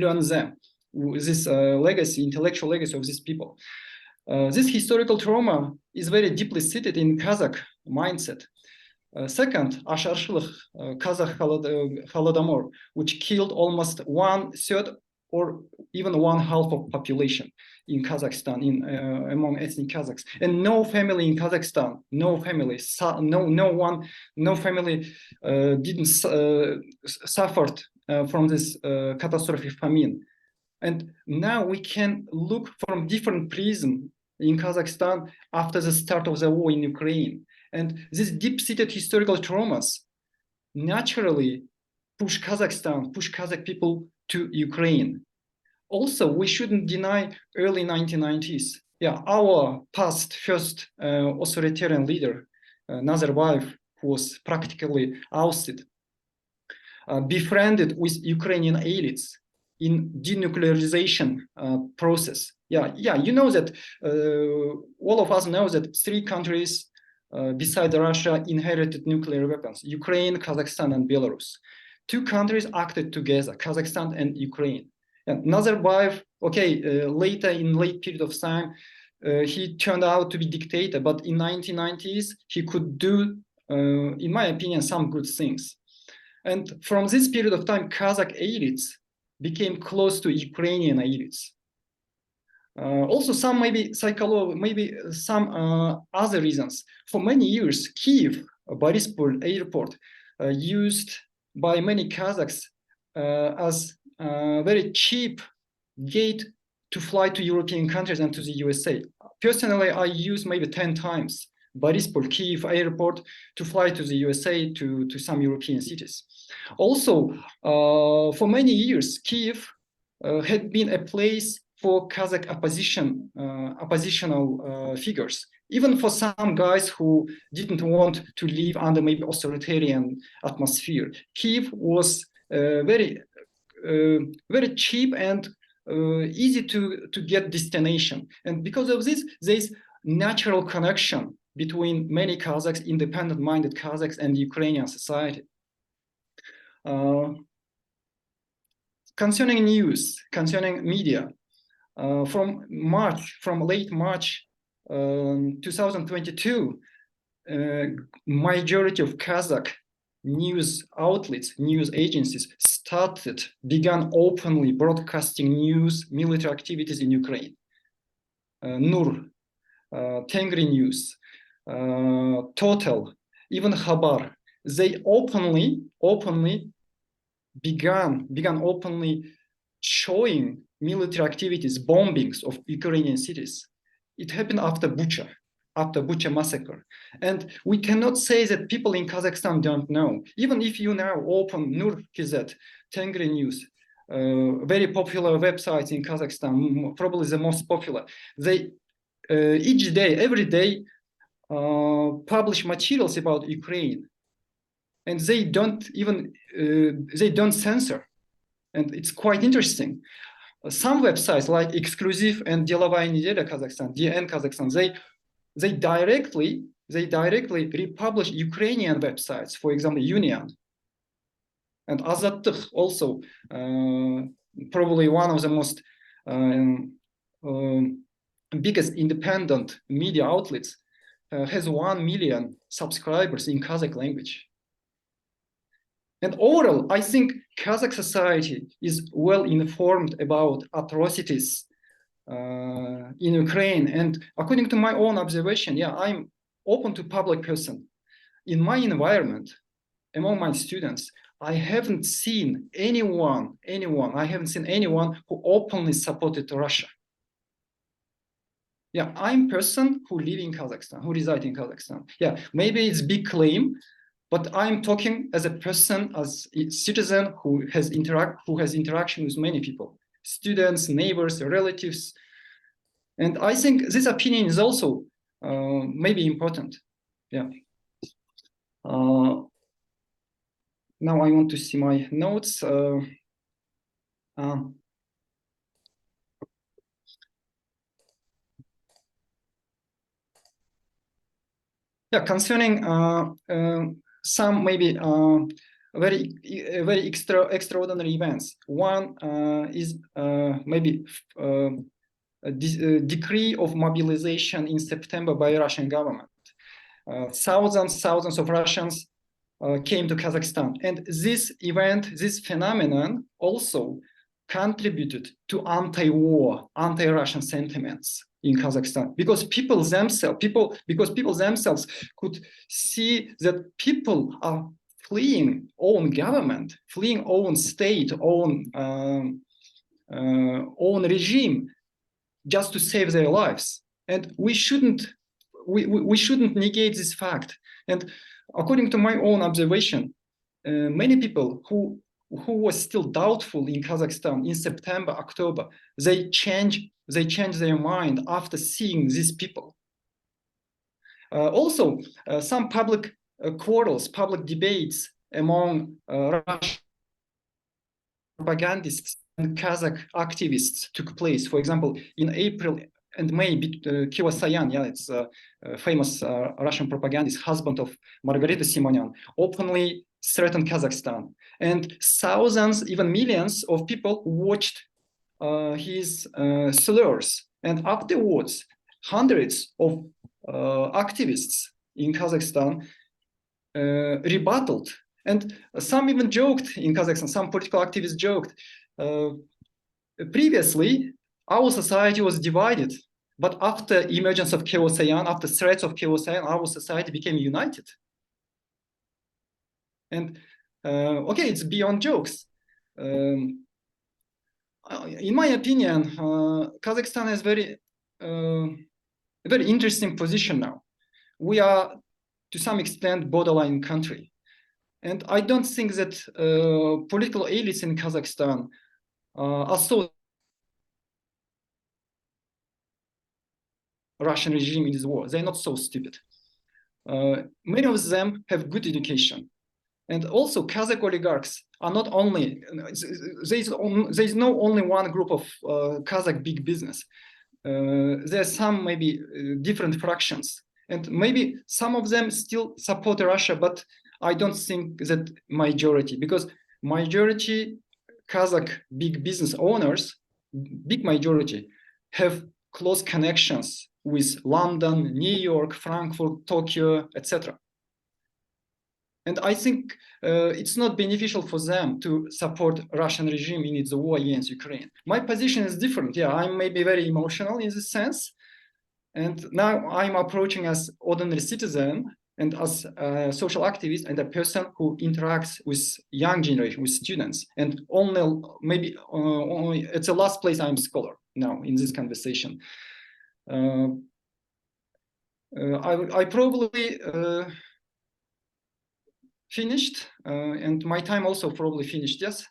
learn them, this legacy, intellectual legacy of these people. This historical trauma is very deeply seated in Kazakh mindset. Second, Asharshilakh, Kazakh Holodomor, which killed almost 1/3 or even 1/2 of population in Kazakhstan, among ethnic Kazakhs, and no family in Kazakhstan, no family didn't suffered from this catastrophic famine. And now we can look from different prism in Kazakhstan after the start of the war in Ukraine, and these deep-seated historical traumas naturally push Kazakh people to Ukraine. Also, we shouldn't deny early 1990s. Yeah, our past first authoritarian leader, Nazarbayev, who was practically ousted, befriended with Ukrainian elites in denuclearization process. You know that all of us know that 3 countries beside Russia inherited nuclear weapons: Ukraine, Kazakhstan, and Belarus. 2 countries acted together, Kazakhstan and Ukraine. And Nazarbayev, later in late period of time, he turned out to be dictator, but in 1990s, he could do, in my opinion, some good things. And from this period of time, Kazakh elites became close to Ukrainian elites. Also, some maybe psychological, maybe some other reasons. For many years, Kyiv, Borispol airport, used by many Kazakhs as a very cheap gate to fly to European countries and to the USA. Personally, I use maybe 10 times Borispol, Kyiv airport to fly to the USA, to some European cities. Also, for many years, Kyiv had been a place for Kazakh oppositional figures, even for some guys who didn't want to live under maybe authoritarian atmosphere. Kyiv was very cheap and easy to get destination. And because of this, there's natural connection between many Kazakhs, independent-minded Kazakhs, and Ukrainian society. Concerning news, concerning media, from late March 2022, majority of Kazakh news outlets, news agencies began openly broadcasting news, military activities in Ukraine. Nur, Tengri News, Total, even Khabar, they openly began openly showing military activities, bombings of Ukrainian cities. It happened after Bucha massacre. And we cannot say that people in Kazakhstan don't know. Even if you now open Nur KZ, Tengri News, very popular websites in Kazakhstan, probably the most popular, they each day, every day, publish materials about Ukraine. And they don't even, they don't censor. And it's quite interesting. Some websites like Exclusive and Delovaya Nedelya Kazakhstan, DN Kazakhstan, they directly republish Ukrainian websites, for example, Union. And Azatykh also, probably one of the most biggest independent media outlets, has 1 million subscribers in Kazakh language. And overall, I think Kazakh society is well informed about atrocities in Ukraine. And according to my own observation, yeah, I'm open to public person. In my environment, among my students, I haven't seen anyone who openly supported Russia. Yeah, I'm a person who live in Kazakhstan, who reside in Kazakhstan. Yeah, maybe it's a big claim, but I'm talking as a person, as a citizen who has interaction with many people, students, neighbors, relatives. And I think this opinion is also maybe important. Yeah. Now I want to see my notes. Yeah, concerning some maybe very extraordinary events. One is maybe a decree of mobilization in September by Russian government. Thousands of Russians came to Kazakhstan, and this event, this phenomenon, also contributed to anti-war, anti-Russian sentiments in Kazakhstan, because people themselves could see that people are fleeing own government, fleeing own state, own regime, just to save their lives. And we shouldn't negate this fact. And according to my own observation, many people who were still doubtful in Kazakhstan in September, October, they changed their mind after seeing these people. Also, some public quarrels, public debates among Russian propagandists and Kazakh activists took place. For example, in April and May, Kiyosayan, yeah, it's a famous Russian propagandist, husband of Margarita Simonyan, openly threatened Kazakhstan. And thousands, even millions of people watched his slurs. And afterwards, hundreds of activists in Kazakhstan rebutted. And some even joked in Kazakhstan, some political activists joked, previously, our society was divided, but after emergence of Kiyosayan, after threats of Kiyosayan, our society became united. And okay, it's beyond jokes. In my opinion, Kazakhstan has a very interesting position now. We are, to some extent, borderline country. And I don't think that political elites in Kazakhstan are so Russian regime in this war. They're not so stupid. Many of them have good education. And also Kazakh oligarchs are not only, there's no only one group of Kazakh big business. There's some maybe different fractions, and maybe some of them still support Russia, but I don't think that majority, because majority Kazakh big business owners, big majority, have close connections with London, New York, Frankfurt, Tokyo, etc. And I think it's not beneficial for them to support Russian regime in its war against Ukraine. My position is different. Yeah, I'm maybe very emotional in this sense. And now I'm approaching as ordinary citizen and as a social activist and a person who interacts with young generation, with students. And only maybe only it's the last place I'm a scholar now in this conversation. I probably finished, and my time also probably finished. Yes.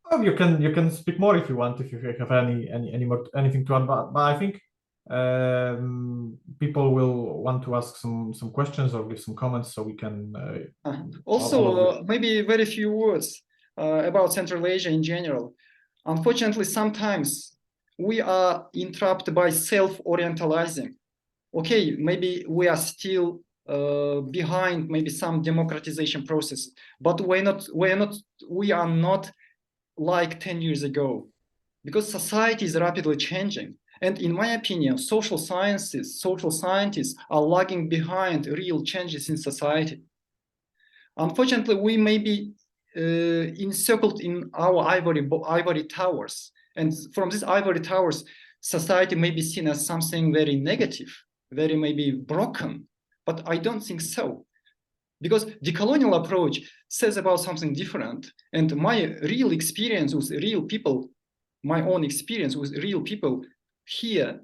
Oh, you can speak more if you want, if you have any more anything to add. But I think people will want to ask some questions or give some comments, so we can. Also, maybe very few words about Central Asia in general. Unfortunately, sometimes we are interrupted by self-orientalizing. Okay, maybe we are still behind maybe some democratization process, but we are not like 10 years ago, because society is rapidly changing. And in my opinion, social scientists are lagging behind real changes in society. Unfortunately, we may be encircled in our ivory towers. And from these ivory towers, society may be seen as something very negative, very maybe broken. But I don't think so. Because decolonial approach says about something different. And my real experience with real people, my own experience with real people here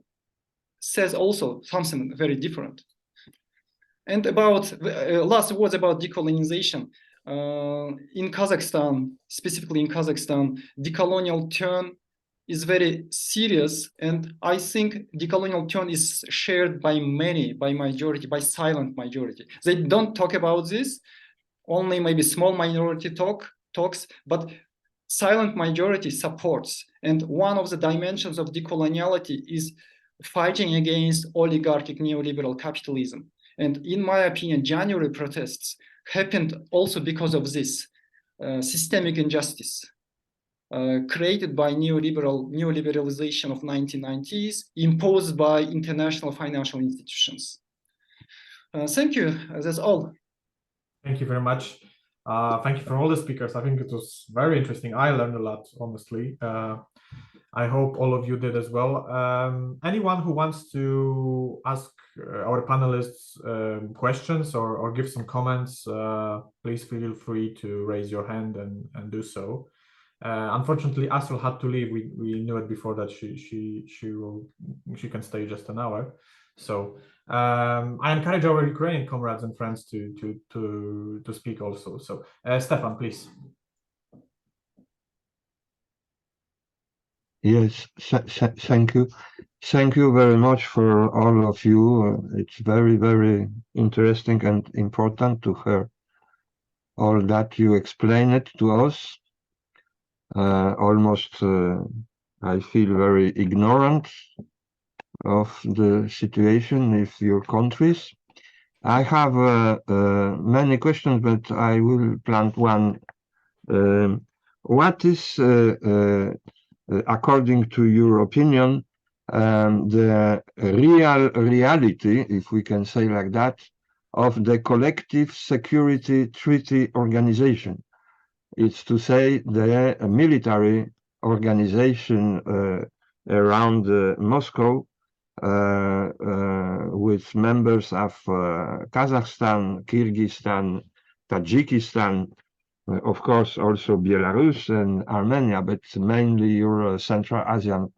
says also something very different. And about last words about decolonization. In Kazakhstan, specifically in Kazakhstan, decolonial turn is very serious, and I think decolonial turn is shared by many, by majority, by silent majority. They don't talk about this, only maybe small minority talks, but silent majority supports. And one of the dimensions of decoloniality is fighting against oligarchic neoliberal capitalism. And in my opinion, January protests happened also because of this systemic injustice. Created by neoliberalization of 1990s, imposed by international financial institutions. Thank you. That's all. Thank you very much. Thank you for all the speakers. I think it was very interesting. I learned a lot, honestly. I hope all of you did as well. Anyone who wants to ask our panelists questions or give some comments, please feel free to raise your hand and do so. Unfortunately, Astral had to leave. We knew it before that she can stay just an hour. So I encourage our Ukrainian comrades and friends to speak also. So Stefan, please. Yes, thank you. Thank you very much for all of you. It's very, very interesting and important to hear all that you explained to us. Almost, I feel very ignorant of the situation in your countries. I have many questions, but I will plant one. What is, according to your opinion, the reality, if we can say like that, of the Collective Security Treaty Organization? It's to say the military organization around Moscow with members of Kazakhstan, Kyrgyzstan, Tajikistan, of course also Belarus and Armenia, but mainly your Central Asian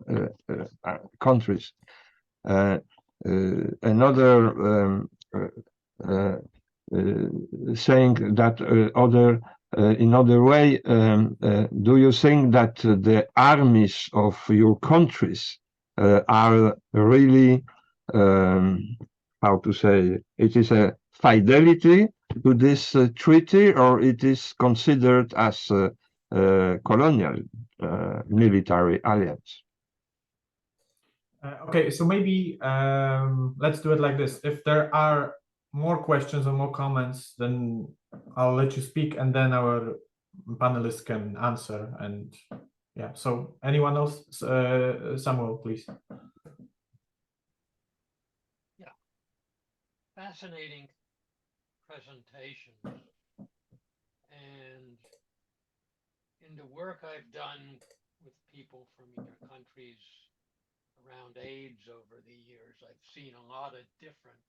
countries. Another saying that in other way, do you think that the armies of your countries are really, how to say, it is a fidelity to this treaty, or it is considered as a colonial military alliance? Okay, so maybe let's do it like this. If there are more questions or more comments, then I'll let you speak, and then our panelists can answer. And yeah, so anyone else? Samuel, please. Yeah, fascinating presentations. And in the work I've done with people from your countries around AIDS over the years, I've seen a lot of different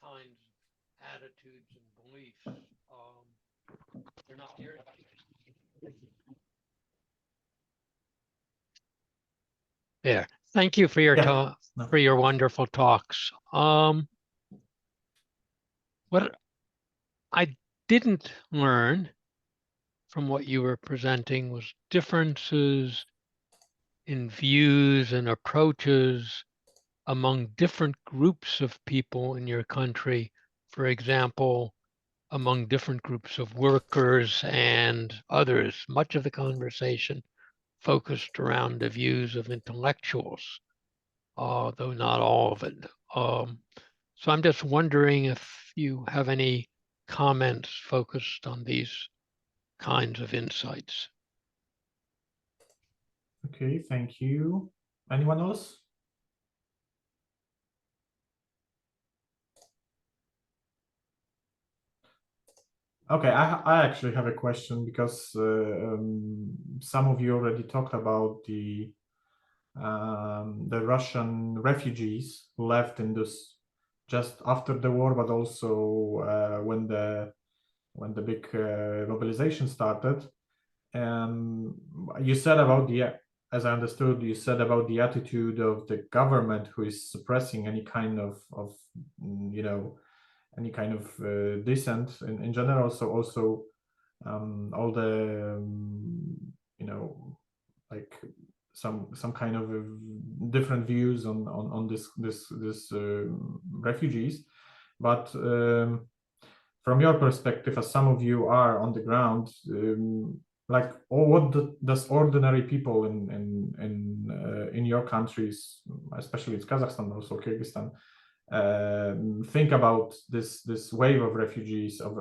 kinds of attitudes and beliefs. They're not here. There. Thank you for your Yeah. for your wonderful talks. What I didn't learn from what you were presenting was differences in views and approaches among different groups of people in your country. For example, among different groups of workers and others. Much of the conversation focused around the views of intellectuals, though not all of it. So I'm just wondering if you have any comments focused on these kinds of insights. Okay, thank you. Anyone else? Okay, I actually have a question because some of you already talked about the Russian refugees who left in this just after the war, but also when the big mobilization started. You said about as I understood, you said about the attitude of the government who is suppressing any kind of any kind of dissent in general. So also all the like some kind of different views on this refugees, but from your perspective, as some of you are on the ground, like, what does ordinary people in your countries, especially in Kazakhstan, also Kyrgyzstan, think about this wave of refugees, of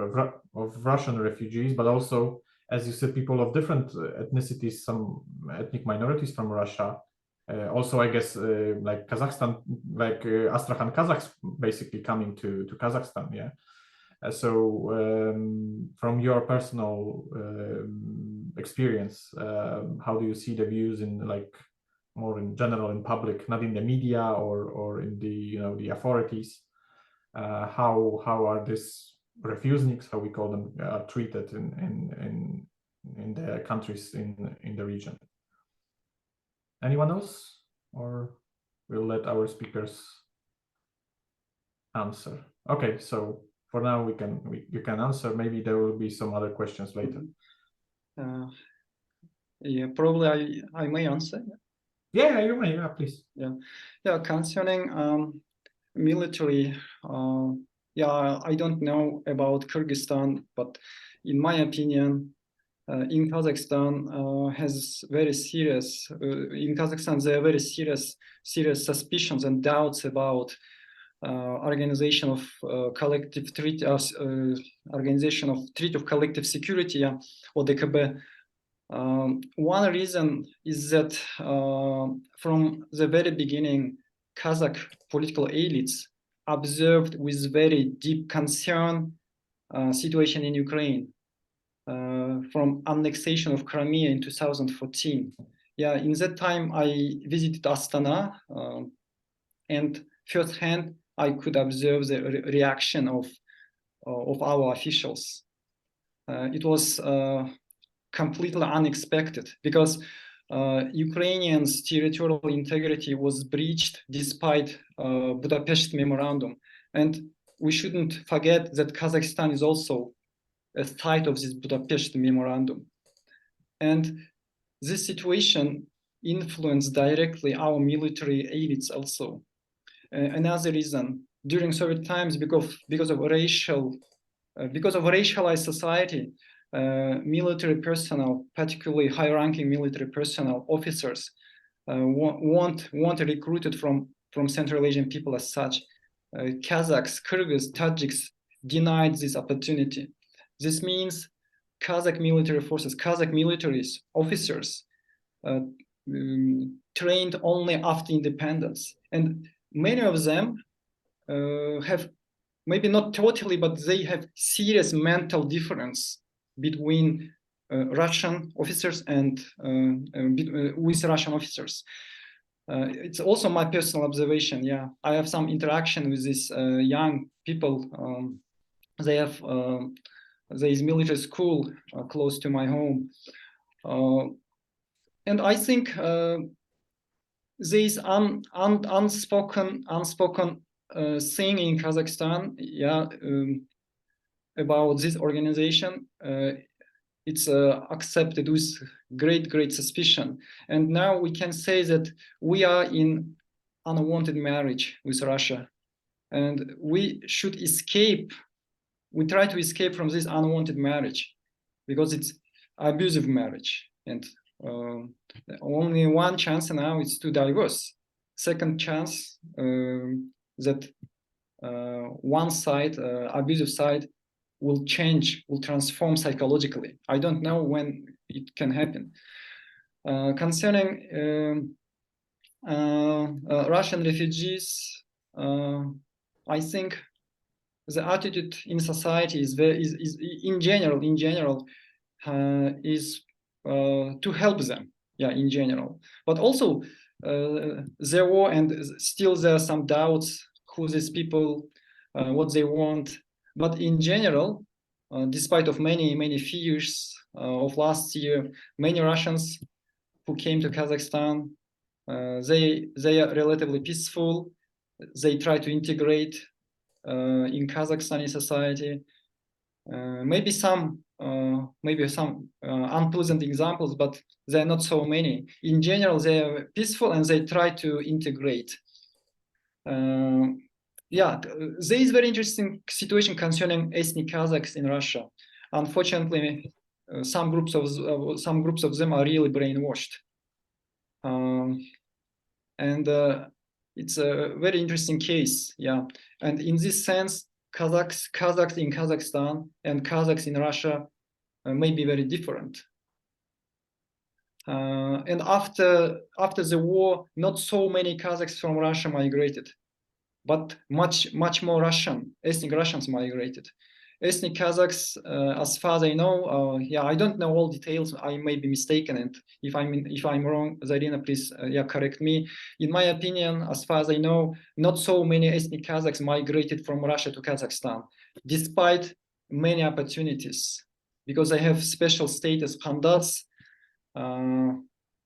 Russian refugees, but also, as you said, people of different ethnicities, some ethnic minorities from Russia. Also, I guess like Kazakhstan, like Astrakhan Kazakhs, basically coming to Kazakhstan. Yeah. So, from your personal experience, how do you see the views in like more in general in public, not in the media or in the the authorities? How are these refuseniks, how we call them, treated in the countries in the region? Anyone else, or we'll let our speakers answer? Okay, so for now you can answer. Maybe there will be some other questions later. Yeah, probably I may answer. Yeah, you may. Yeah, please. Yeah. Concerning military, yeah, I don't know about Kyrgyzstan, but in my opinion, in Kazakhstan has very serious. In Kazakhstan, there are very serious suspicions and doubts about organization of collective treaty, organization of treaty of collective security, ODKB. One reason is that from the very beginning, Kazakh political elites observed with very deep concern situation in Ukraine from annexation of Crimea in 2014. Yeah, in that time I visited Astana, and firsthand I could observe the reaction of our officials. It was completely unexpected because Ukrainians' territorial integrity was breached despite Budapest Memorandum. And we shouldn't forget that Kazakhstan is also a side of this Budapest Memorandum. And this situation influenced directly our military elites also. Another reason, during Soviet times because of racialized society, military personnel, particularly high-ranking military personnel, officers, weren't recruited from Central Asian people as such. Kazakhs, Kyrgyz, Tajiks denied this opportunity. This means Kazakh military forces, Kazakh militaries, officers trained only after independence. And many of them have, maybe not totally, but they have serious mental difference between Russian officers and with Russian officers. It's also my personal observation. Yeah, I have some interaction with these young people. They have there is military school close to my home, and I think there is unspoken thing in Kazakhstan. Yeah, about this organization. It's accepted with great suspicion. And now we can say that we are in unwanted marriage with Russia. And we should escape, we try to escape from this unwanted marriage because it's abusive marriage. And only one chance now is to divorce. Second chance that one side, abusive side, will change, will transform psychologically. I don't know when it can happen. Concerning Russian refugees, I think the attitude in society is in general to help them. Yeah, in general, but also there were and still there are some doubts who these people, what they want. But in general, despite of many fears of last year, many Russians who came to Kazakhstan, they are relatively peaceful. They try to integrate in Kazakhstani society. Maybe some unpleasant examples, but there are not so many. In general, they are peaceful and they try to integrate. Yeah, there is very interesting situation concerning ethnic Kazakhs in Russia. Unfortunately, some groups of them are really brainwashed, and it's a very interesting case. Yeah, and in this sense, Kazakhs in Kazakhstan and Kazakhs in Russia may be very different. And after the war, not so many Kazakhs from Russia migrated, but much more ethnic Russians migrated. Ethnic Kazakhs, as far as I know, yeah, I don't know all details. I may be mistaken, and if I'm wrong, Zarina, please, yeah, correct me. In my opinion, as far as I know, not so many ethnic Kazakhs migrated from Russia to Kazakhstan, despite many opportunities, because they have special status, khandats.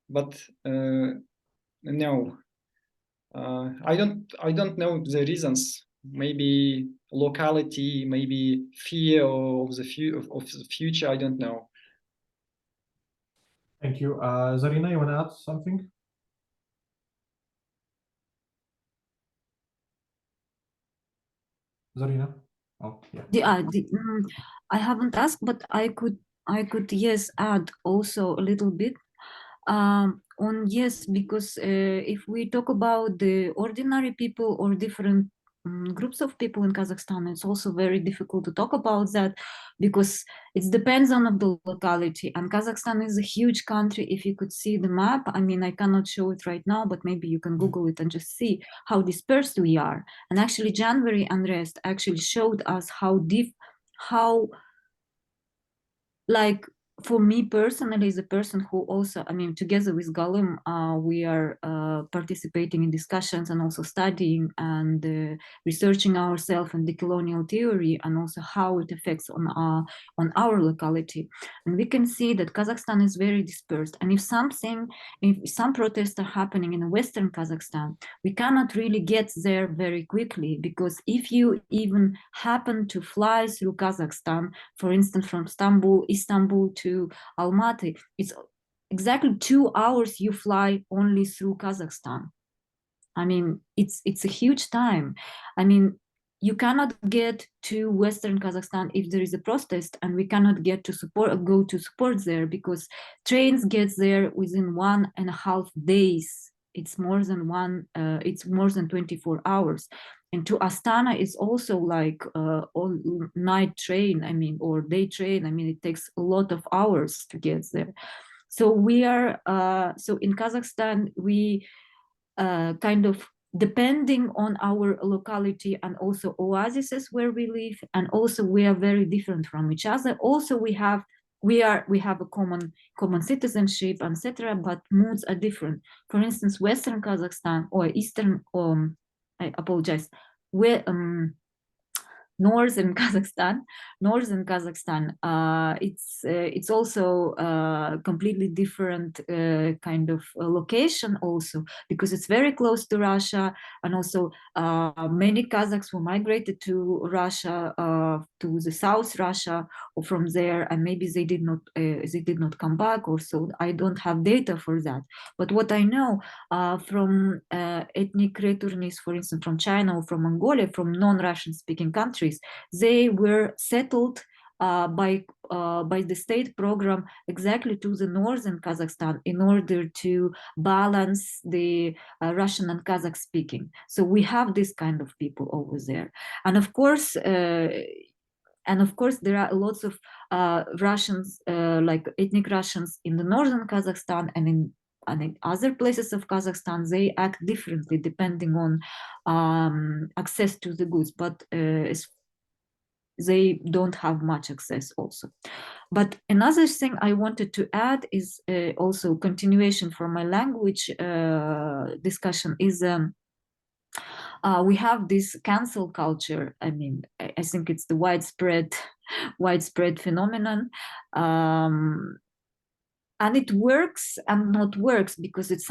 But no. I don't know the reasons. Maybe locality, maybe fear of the future. I don't know. Thank you, Zarina. You want to add something? Zarina. Oh, yeah. I haven't asked, but I could yes add also a little bit. Yes, because if we talk about the ordinary people or different groups of people in Kazakhstan, it's also very difficult to talk about that because it depends on the locality. And Kazakhstan is a huge country. If you could see the map, I mean, I cannot show it right now, but maybe you can Google it and just see how dispersed we are. And actually, January unrest actually showed us how like, for me personally, as a person who also, I mean, together with Galim, we are participating in discussions and also studying and researching ourselves in decolonial theory and also how it affects on our locality. And we can see that Kazakhstan is very dispersed. And if some protests are happening in Western Kazakhstan, we cannot really get there very quickly, because if you even happen to fly through Kazakhstan, for instance, from Istanbul to Almaty, it's exactly 2 hours you fly only through Kazakhstan. I mean, it's a huge time. I mean, you cannot get to Western Kazakhstan if there is a protest, and we cannot get to go to support there, because trains get there within 1.5 days. It's more than 24 hours. And to Astana is also like all night train, I mean, or day train. I mean, it takes a lot of hours to get there. So we are, so in Kazakhstan, we kind of, depending on our locality and also oases where we live, and also we are very different from each other. Also, we have a common citizenship, etc., but moods are different. For instance, Western Kazakhstan or Eastern, I apologize, where Northern Kazakhstan, it's also completely different kind of location also, because it's very close to Russia, and also many Kazakhs were migrated to Russia, to the South Russia, or from there, and maybe they did not come back, or so. I don't have data for that. But what I know from ethnic returnees, for instance, from China or from Mongolia, from non-Russian speaking countries, they were settled by the state program exactly to the northern Kazakhstan in order to balance the Russian and Kazakh speaking. So we have this kind of people over there, and of course there are lots of Russians, like ethnic Russians in the northern Kazakhstan, and in other places of Kazakhstan. They act differently depending on access to the goods, but they don't have much access also. But another thing I wanted to add is also continuation for my language discussion is we have this cancel culture. I mean, I think it's the widespread phenomenon. And it works and not works, because it's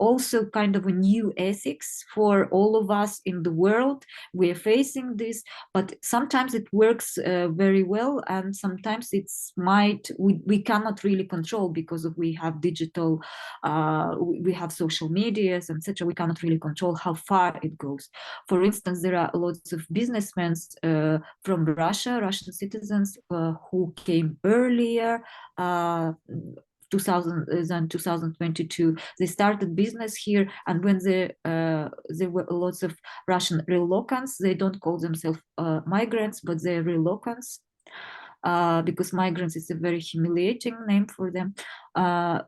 also kind of a new ethics for all of us in the world. We are facing this, but sometimes it works very well, and sometimes we cannot really control, because we have digital, we have social medias, etc. We cannot really control how far it goes. For instance, there are lots of businessmen from Russian citizens who came earlier. 2022, they started business here, and when there were lots of Russian relocants, they don't call themselves migrants, but they're relocants, because migrants is a very humiliating name for them.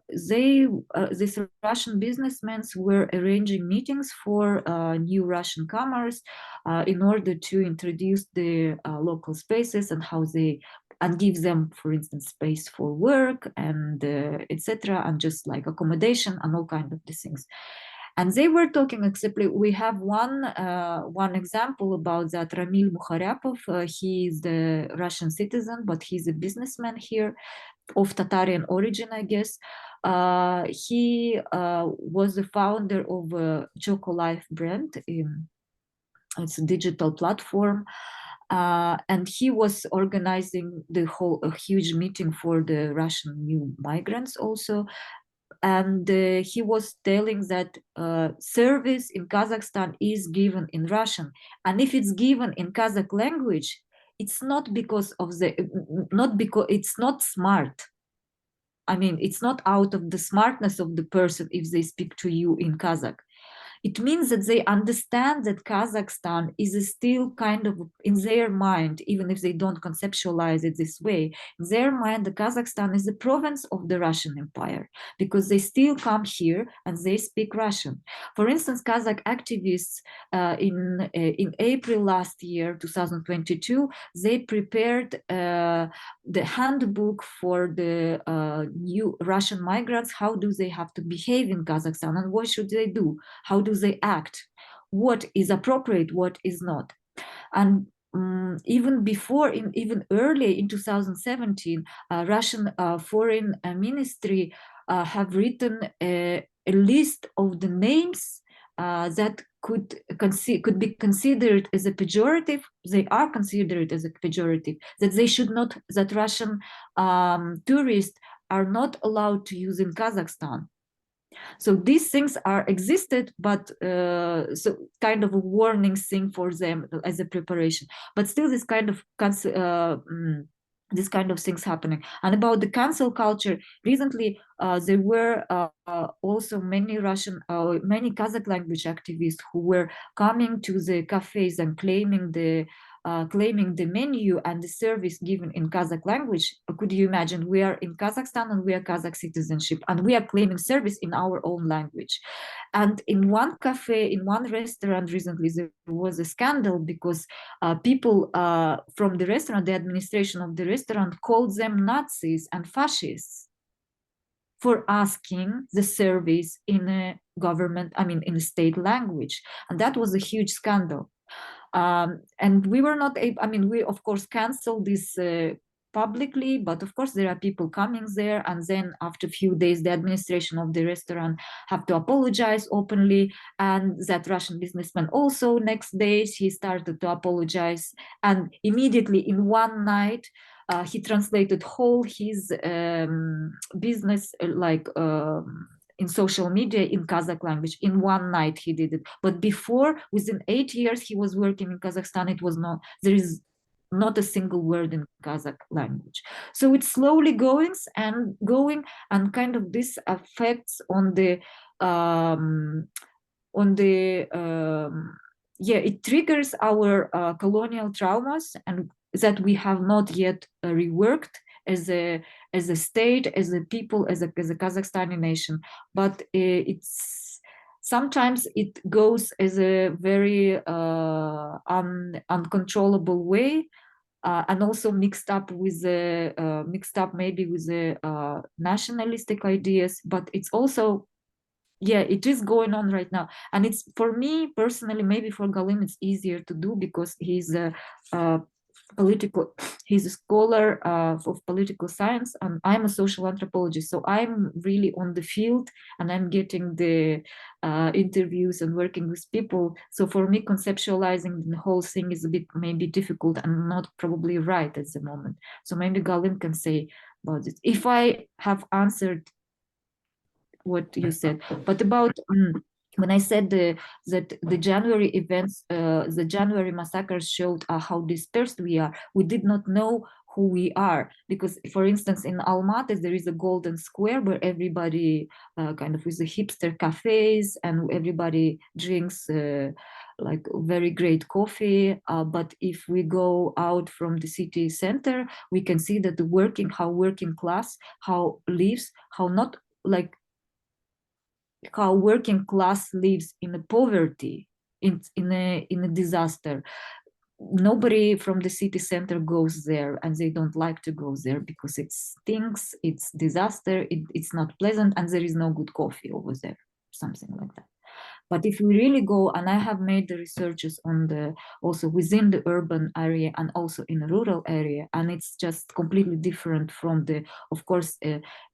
These Russian businessmen were arranging meetings for new Russian comers in order to introduce the local spaces and how they, and give them, for instance, space for work and etc., and just like accommodation and all kinds of these things. And they were talking exactly. We have one example about that. Ramil Mukharyapov. He is the Russian citizen, but he's a businessman here, of Tatarian origin, I guess. He was the founder of Choco Life brand. It's a digital platform. And he was organizing a huge meeting for the Russian new migrants also. And he was telling that service in Kazakhstan is given in Russian. And if it's given in Kazakh language, it's not because it's not smart. I mean, it's not out of the smartness of the person if they speak to you in Kazakh. It means that they understand that Kazakhstan is still kind of in their mind, even if they don't conceptualize it this way. In their mind, the Kazakhstan is a province of the Russian Empire, because they still come here and they speak Russian. For instance, Kazakh activists in April last year, 2022, they prepared the handbook for the new Russian migrants. How do they have to behave in Kazakhstan, and what should they do? How do they act? What is appropriate, what is not? And even earlier in 2017, Russian Foreign Ministry have written a list of the names that could be considered as a pejorative. They are considered as a pejorative, that Russian tourists are not allowed to use in Kazakhstan. So these things are existed, but so kind of a warning thing for them as a preparation. But still, this kind of this kind of things happening. And about the cancel culture, recently there were also many many Kazakh language activists who were coming to the cafes and claiming the menu and the service given in Kazakh language. Could you imagine? We are in Kazakhstan and we are Kazakh citizenship, and we are claiming service in our own language. And in one cafe, in one restaurant recently, there was a scandal because people from the restaurant, the administration of the restaurant, called them Nazis and fascists for asking the service in a government, in a state language. And that was a huge scandal. And we were not able, we of course canceled this publicly, but of course there are people coming there, and then after a few days the administration of the restaurant have to apologize openly, and that Russian businessman also next day he started to apologize, and immediately in one night he translated whole his business in social media in Kazakh language. In one night he did it. But before, within 8 years he was working in Kazakhstan, there is not a single word in Kazakh language. So it's slowly going, and kind of this affects on the it triggers our colonial traumas, and that we have not yet reworked as a state, as a people, as a Kazakhstani nation. But it's sometimes it goes as a very uncontrollable way, and also mixed up maybe with the nationalistic ideas. But it's also, it is going on right now. And it's, for me personally, maybe for Galim it's easier to do because he's a scholar of political science, and I'm a social anthropologist, so I'm really on the field and I'm getting the interviews and working with people. So for me, conceptualizing the whole thing is a bit maybe difficult and not probably right at the moment. So maybe Galim can say about it, if I have answered what you said. But about when I said that the January events, the January massacres showed how dispersed we are, we did not know who we are. Because, for instance, in Almaty, there is a golden square where everybody kind of with the hipster cafes, and everybody drinks like very great coffee. But if we go out from the city center, we can see that how working class, how lives, how not like how working class lives in a poverty, in a disaster. Nobody from the city center goes there, and they don't like to go there because it stinks, it's disaster, it's not pleasant, and there is no good coffee over there, something like that. But if we really go, and I have made the researches on also within the urban area and also in a rural area, and it's just completely different from the, of course,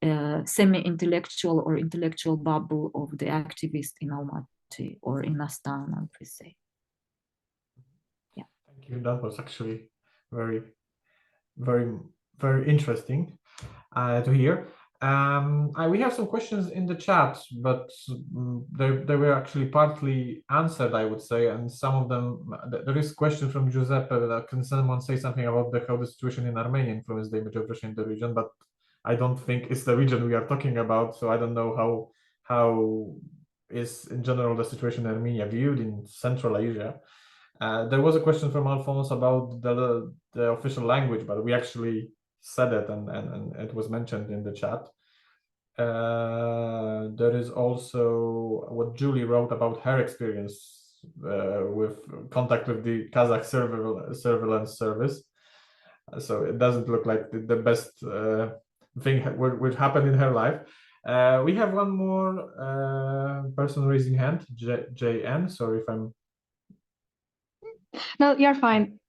semi-intellectual or intellectual bubble of the activists in Almaty or in Astana, per se. Yeah. Thank you. That was actually very, very, very interesting to hear. We have some questions in the chat, but they were actually partly answered, I would say, and some of them, there is a question from Giuseppe that can someone say something about how the situation in Armenia influenced the image of Russia in the region, but I don't think it's the region we are talking about, so I don't know how is in general the situation in Armenia viewed in Central Asia. There was a question from Alphonse about the official language, but we actually said it, and it was mentioned in the chat. There is also what Julie wrote about her experience with contact with the Kazakh surveillance service. So it doesn't look like the best thing which happened in her life. We have one more person raising hand, JN. Sorry if I'm... No, you're fine.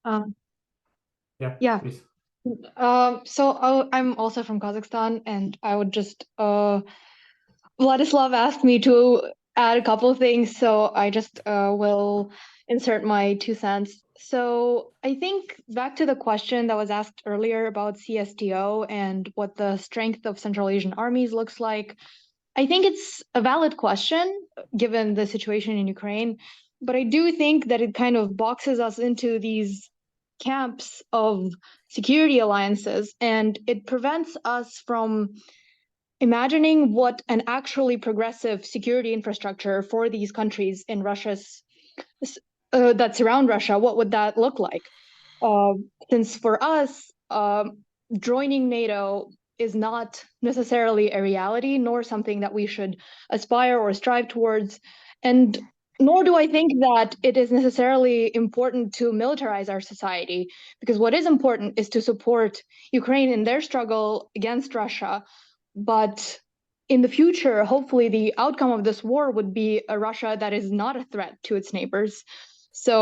Yeah. Please. So I'm also from Kazakhstan, and I would just Vladislav asked me to add a couple of things, so I just will insert my 2 cents. So I think back to the question that was asked earlier about CSTO and what the strength of Central Asian armies looks like. I think it's a valid question given the situation in Ukraine, but I do think that it kind of boxes us into these camps of security alliances, and it prevents us from imagining what an actually progressive security infrastructure for these countries in Russia's that surround Russia, what would that look like? Since for us, joining NATO is not necessarily a reality, nor something that we should aspire or strive towards. And nor do I think that it is necessarily important to militarize our society, because what is important is to support Ukraine in their struggle against Russia. But in the future, hopefully the outcome of this war would be a Russia that is not a threat to its neighbors. So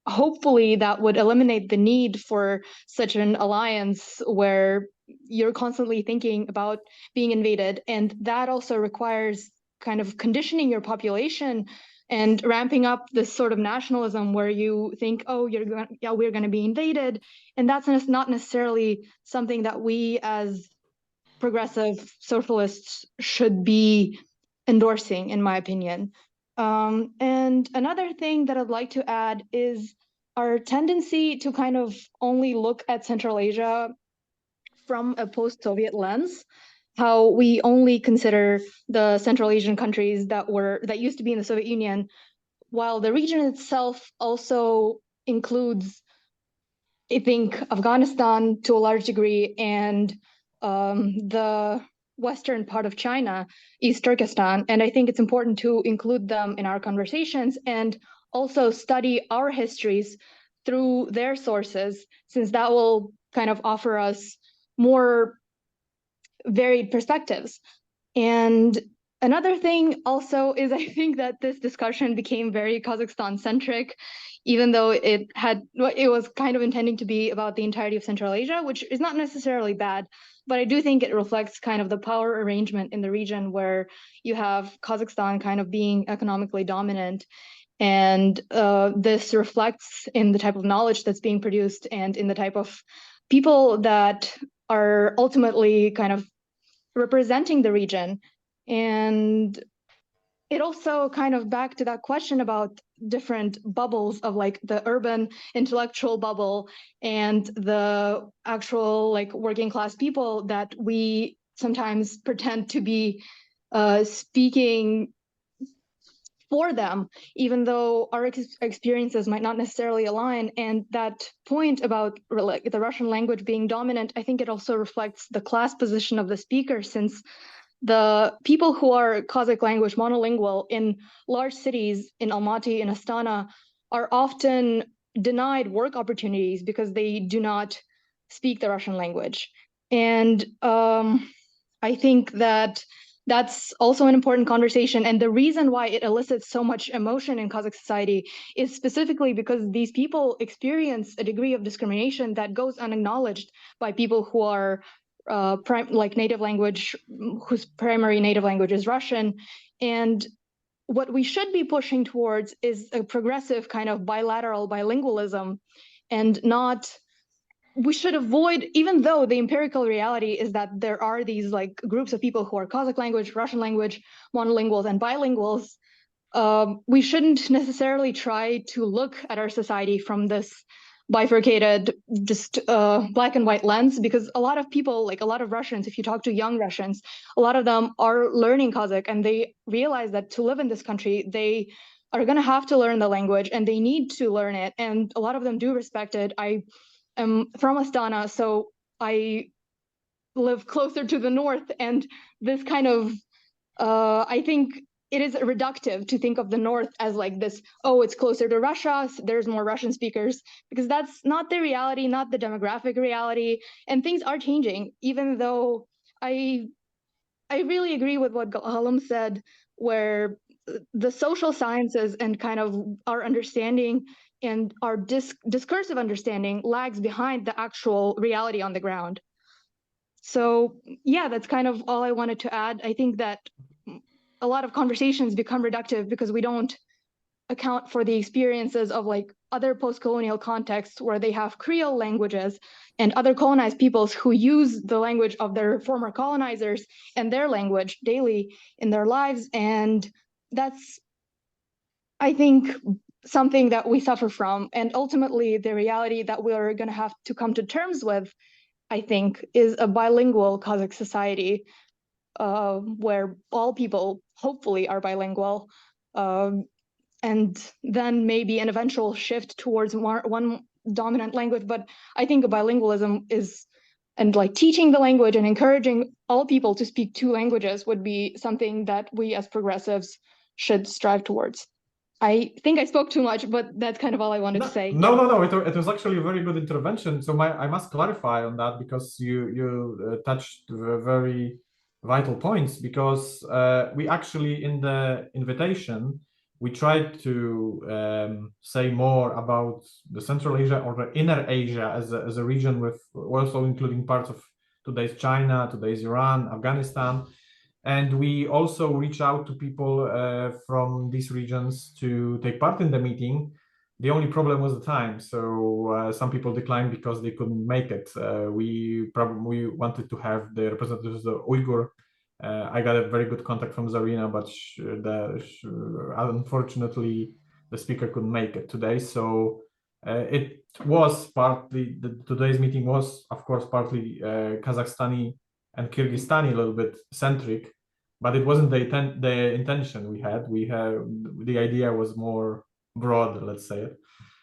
hopefully that would eliminate the need for such an alliance where you're constantly thinking about being invaded. And that also requires kind of conditioning your population and ramping up this sort of nationalism where you think, oh, we're going to be invaded. And that's not necessarily something that we as progressive socialists should be endorsing, in my opinion. And another thing that I'd like to add is our tendency to kind of only look at Central Asia from a post-Soviet lens, how we only consider the Central Asian countries that used to be in the Soviet Union, while the region itself also includes, I think, Afghanistan to a large degree, and the western part of China, East Turkestan. And I think it's important to include them in our conversations and also study our histories through their sources, since that will kind of offer us more varied perspectives. And another thing also is, I think that this discussion became very Kazakhstan centric, even though it was kind of intending to be about the entirety of Central Asia, which is not necessarily bad, but I do think it reflects kind of the power arrangement in the region where you have Kazakhstan kind of being economically dominant. And this reflects in the type of knowledge that's being produced and in the type of people that are ultimately kind of representing the region. And it also kind of back to that question about different bubbles of like the urban intellectual bubble and the actual like working class people that we sometimes pretend to be speaking for them, even though our experiences might not necessarily align. And that point about the Russian language being dominant, I think it also reflects the class position of the speaker, since the people who are Kazakh language monolingual in large cities, in Almaty, in Astana, are often denied work opportunities because they do not speak the Russian language. And I think that that's also an important conversation. And the reason why it elicits so much emotion in Kazakh society is specifically because these people experience a degree of discrimination that goes unacknowledged by people who are native language, whose primary native language is Russian. And what we should be pushing towards is a progressive kind of bilateral bilingualism, and not, we should avoid, even though the empirical reality is that there are these like groups of people who are Kazakh language, Russian language, monolinguals, and bilinguals, we shouldn't necessarily try to look at our society from this bifurcated, just black and white lens, because a lot of people, like a lot of Russians, if you talk to young Russians, a lot of them are learning Kazakh, and they realize that to live in this country, they are going to have to learn the language, and they need to learn it, and a lot of them do respect it. I am from Astana, so I live closer to the north, and this kind of, I think it is reductive to think of the North as like this, oh, it's closer to Russia, so there's more Russian speakers, because that's not the reality, not the demographic reality, and things are changing, even though I really agree with what Hallam said, where the social sciences and kind of our understanding and our discursive understanding lags behind the actual reality on the ground. So yeah, that's kind of all I wanted to add. I think that a lot of conversations become reductive because we don't account for the experiences of like other post-colonial contexts where they have Creole languages and other colonized peoples who use the language of their former colonizers and their language daily in their lives. And that's, I think, something that we suffer from. And ultimately, the reality that we're going to have to come to terms with, I think, is a bilingual Kazakh society where all people hopefully are bilingual. And then maybe an eventual shift towards one dominant language. But I think bilingualism is, and like teaching the language and encouraging all people to speak two languages would be something that we as progressives should strive towards. I think I spoke too much, but that's kind of all I wanted to say. No. It was actually a very good intervention. So I must clarify on that, because you touched very vital points, because we actually, in the invitation, we tried to say more about the Central Asia or the Inner Asia as a region, with also including parts of today's China, today's Iran, Afghanistan. And we also reach out to people from these regions to take part in the meeting. The only problem was the time. So some people declined because they couldn't make it. We wanted to have the representatives of the Uyghur. I got a very good contact from Zarina, but unfortunately, the speaker couldn't make it today. So it was partly, today's meeting was, of course, partly Kazakhstani and Kyrgyzstani, a little bit centric, but it wasn't the intention we had. The idea was more broad, let's say it.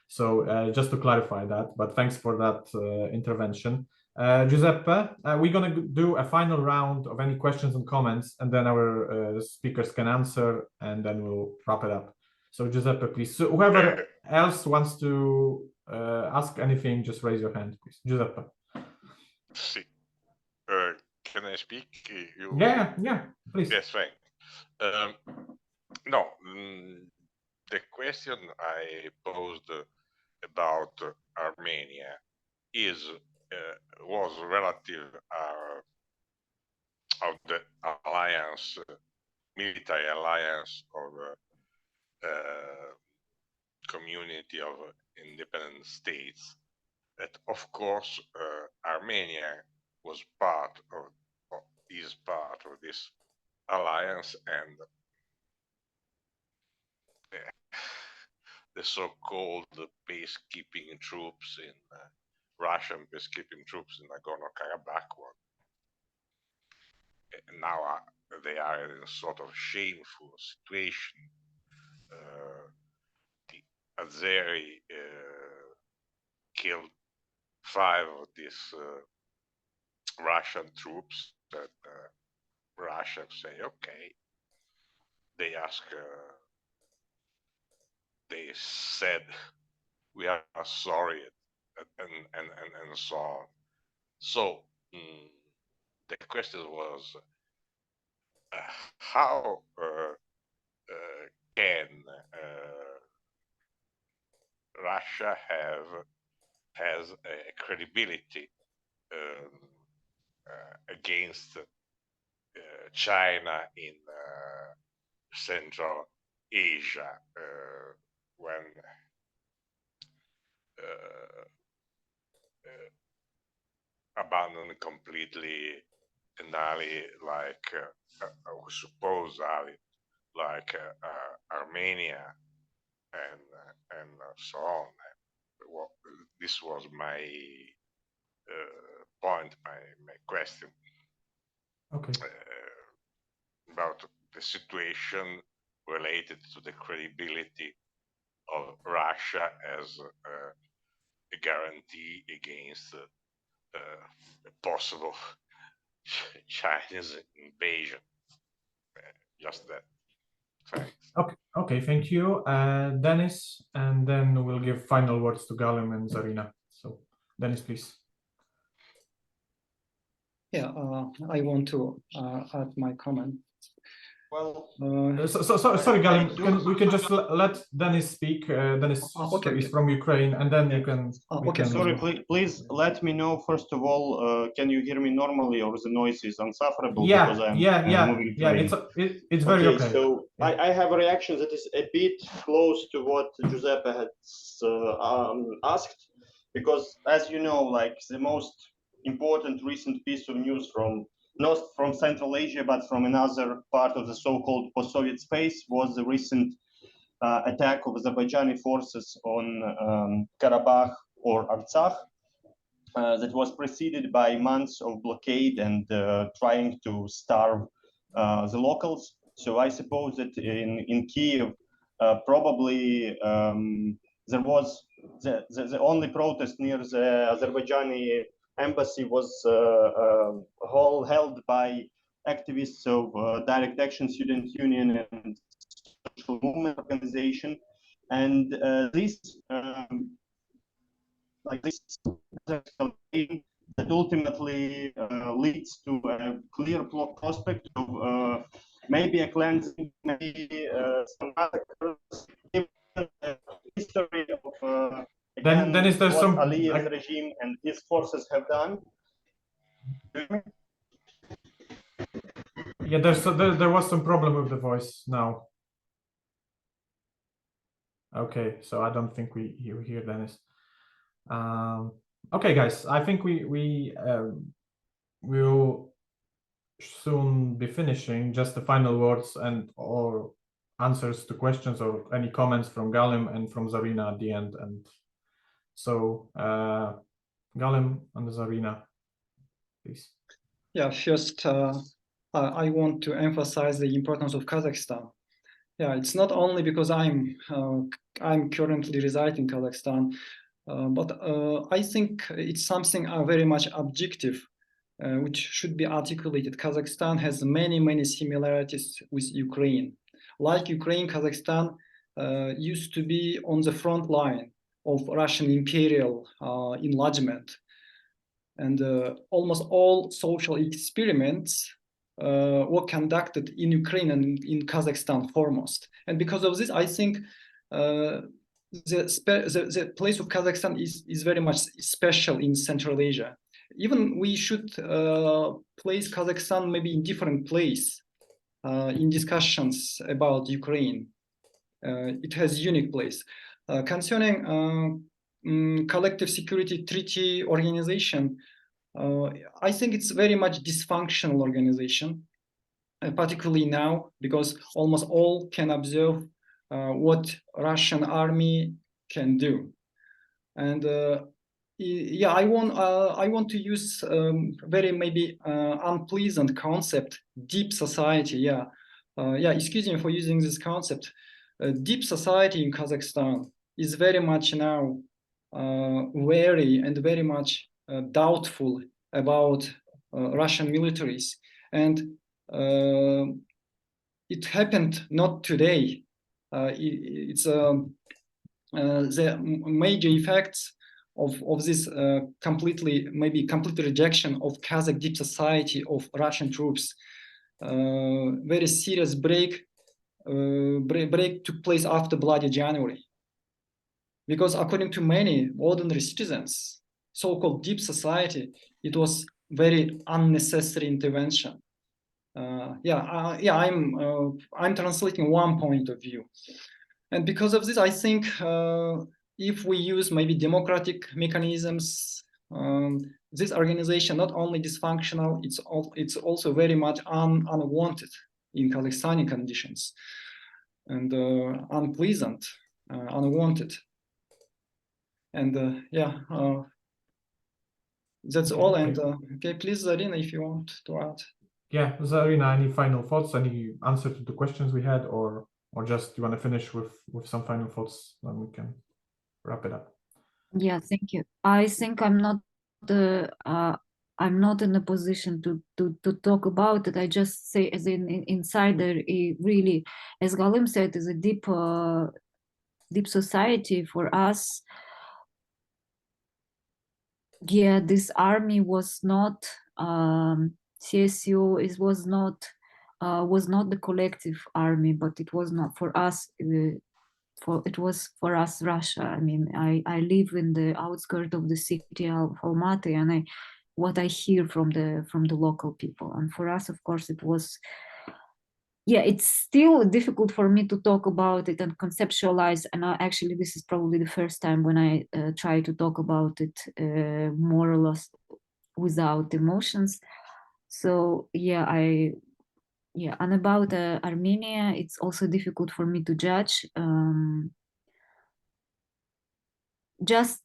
So just to clarify that, but thanks for that intervention. Giuseppe, we're going to do a final round of any questions and comments, and then our speakers can answer, and then we'll wrap it up. So Giuseppe, please. So whoever else wants to ask anything, just raise your hand, please. Giuseppe. Sì. Can I speak? Yeah, please. Yes, fine. No, the question I posed about Armenia was relative of the alliance, military alliance of community of independent states. That, of course, Armenia was is part of this alliance, and the so-called peacekeeping troops in Russian peacekeeping troops in Nagorno-Karabakh. Now they are in a sort of shameful situation. The Azeri killed 5 of these Russian troops that Russia say, okay. They said, we are sorry, and so on. So the question was, how can Russia has a credibility against China in Central Asia when abandoned completely an ally like supposed ally like Armenia and so on. Well, this was my point, my question. Okay. About the situation related to the credibility of Russia as a guarantee against a possible Chinese invasion. Just that. Thanks. Okay, thank you. Dennis, and then we'll give final words to Galim and Zarina. So, Dennis, please. Yeah, I want to add my comment. Well, Sorry, Galim, do- we can just let Dennis speak. Dennis Okay, is okay. from Ukraine, and then you can. we Okay, can- sorry, please let me know first of all. Can you hear me normally, or the noise is insufferable? Because I'm moving train. It's very okay. So Yeah. I have a reaction that is a bit close to what Giuseppe had asked, because as you know, like the most important recent piece of news from not from Central Asia, but from another part of the so-called post-Soviet space was the recent attack of Azerbaijani forces on Karabakh or Artsakh. That was preceded by months of blockade and trying to starve the locals. So I suppose that in Kiev, probably there was the only protest near the Azerbaijani embassy was held by activists of Direct Action Student Union and Social Movement Organization, and this campaign that ultimately leads to a clear prospect of maybe a cleansing, maybe some other history of Then is there what some Aliyev's regime and his forces have done. Yeah, there was some problem with the voice now. Okay, so I don't think you hear Dennis. Okay, guys, I think we will soon be finishing. Just the final words and or answers to questions or any comments from Galim and from Zarina at the end. And so Galim and Zarina, please. Yeah, first, I want to emphasize the importance of Kazakhstan. Yeah, it's not only because I'm currently residing in Kazakhstan, but I think it's something very much objective, which should be articulated. Kazakhstan has many similarities with Ukraine. Like Ukraine, Kazakhstan used to be on the front line of Russian imperial enlargement. And almost all social experiments were conducted in Ukraine and in Kazakhstan foremost. And because of this, I think the place of Kazakhstan is very much special in Central Asia. Even we should place Kazakhstan maybe in different place in discussions about Ukraine. It has unique place. Concerning collective security treaty organization, I think it's very much dysfunctional organization, particularly now, because almost all can observe what Russian army can do. And yeah, I want to use very maybe unpleasant concept, deep society. Yeah, excuse me for using this concept. Deep society in Kazakhstan is very much now wary and very much doubtful about Russian militaries. And it happened not today. It's the major effects of this complete rejection of Kazakh deep society of Russian troops. Very serious break took place after Bloody January. Because according to many ordinary citizens, so-called deep society, it was very unnecessary intervention. I'm translating one point of view. And because of this, I think if we use maybe democratic mechanisms, this organization not only dysfunctional, it's also very much unwanted in Kazakhstani conditions, and unpleasant, unwanted. And that's all. And okay, please, Zarina, if you want to add. Yeah, Zarina, any final thoughts? Any answer to the questions we had, or just you want to finish with some final thoughts, then we can wrap it up. Yeah, thank you. I think I'm not in a position to talk about it. I just say as an insider, it really, as Galim said, is a deep society for us. Yeah, this army was not CSU. It was not was not the collective army, but it was not for us. It was for us Russia. I mean, I live in the outskirts of the city of Almaty, and what I hear from the local people, and for us, of course, it was. Yeah, it's still difficult for me to talk about it and conceptualize. And actually, this is probably the first time when I try to talk about it more or less without emotions. So yeah, and about Armenia, it's also difficult for me to judge. Just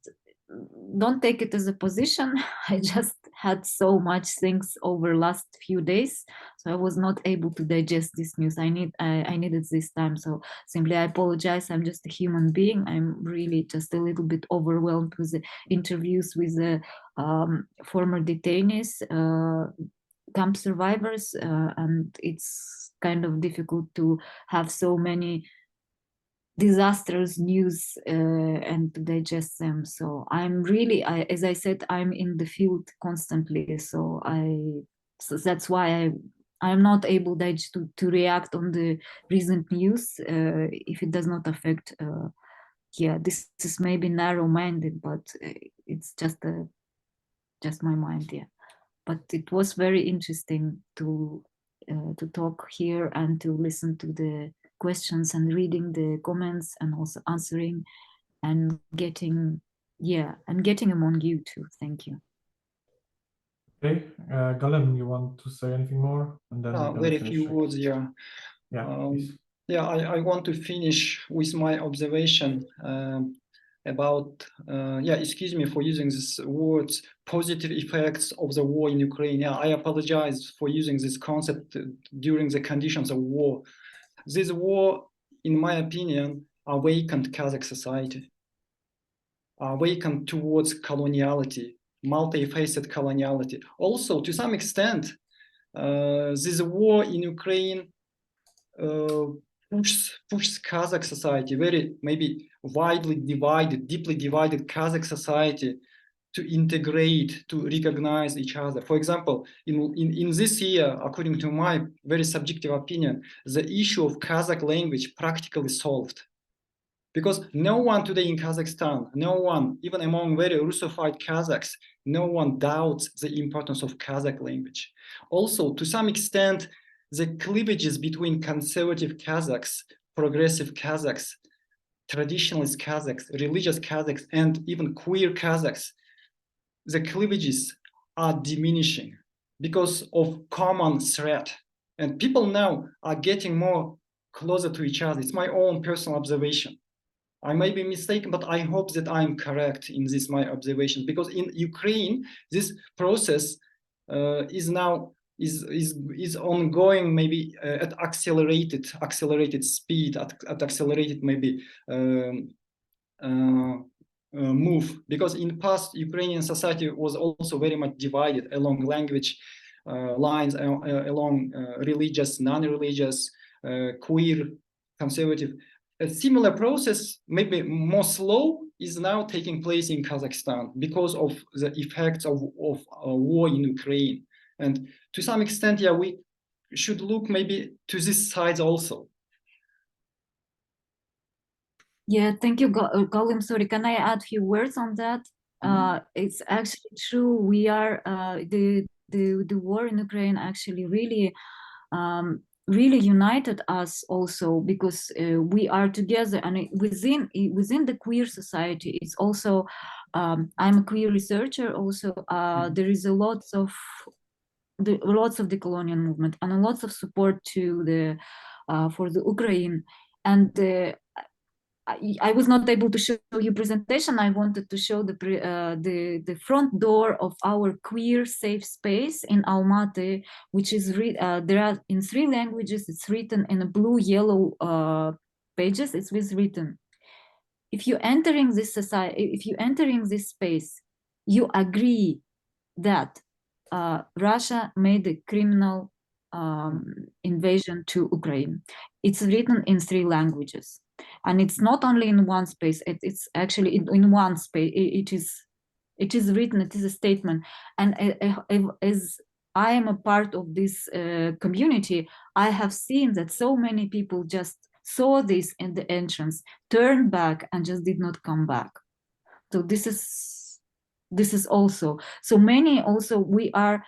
don't take it as a position. I just had so much things over last few days, so I was not able to digest this news. I needed this time, so simply I apologize. I'm just a human being. I'm really just a little bit overwhelmed with the interviews with the former detainees, camp survivors, and it's kind of difficult to have so many disastrous news and to digest them. So I'm really, as I said, I'm in the field constantly. So that's why I'm not able to react on the recent news if it does not affect. Yeah, this is maybe narrow-minded, but it's just my mind. Yeah, but it was very interesting to talk here and to listen to the questions and reading the comments and also answering and getting among you too. Thank you. Okay, Galem, you want to say anything more? And then we're gonna Very finish few it. words, yeah. Please. Yeah, I want to finish with my observation about, excuse me for using these words, positive effects of the war in Ukraine. Yeah, I apologize for using this concept during the conditions of war. This war, in my opinion, awakened Kazakh society, awakened towards coloniality, multi-faceted coloniality. Also, to some extent, this war in Ukraine pushes Kazakh society, very maybe widely divided, deeply divided Kazakh society, to integrate, to recognize each other. For example, in this year, according to my very subjective opinion, the issue of Kazakh language practically solved. Because no one today in Kazakhstan, no one, even among very Russified Kazakhs, no one doubts the importance of Kazakh language. Also, to some extent, the cleavages between conservative Kazakhs, progressive Kazakhs, traditionalist Kazakhs, religious Kazakhs, and even queer Kazakhs, the cleavages are diminishing because of common threat. And people now are getting more closer to each other. It's my own personal observation. I may be mistaken, but I hope that I'm correct in this my observation, because in Ukraine, this process is now ongoing, maybe at accelerated speed, at accelerated maybe move, because in past Ukrainian society was also very much divided along language lines, along religious, non-religious, queer, conservative. A similar process, maybe more slow, is now taking place in Kazakhstan because of the effects of war in Ukraine. And to some extent, yeah, we should look maybe to this side also. Yeah, thank you, Golim. Sorry, can I add a few words on that? It's actually true. We are the war in Ukraine actually really united us also, because we are together, and within the queer society, it's also I'm a queer researcher also. There is lots of the decolonial movement and lots of support to the for the Ukraine. And I was not able to show you presentation. I wanted to show the front door of our queer safe space in Almaty, which is there are in 3 languages. It's written in a blue yellow pages. It's written. If you entering this society, if you entering this space, you agree that Russia made a criminal invasion to Ukraine. It's written in 3 languages. And it's not only in one space, it's actually in one space. It is written, it is a statement. And as I am a part of this community, I have seen that so many people just saw this in the entrance, turned back, and just did not come back. So this is also, so many also, we are,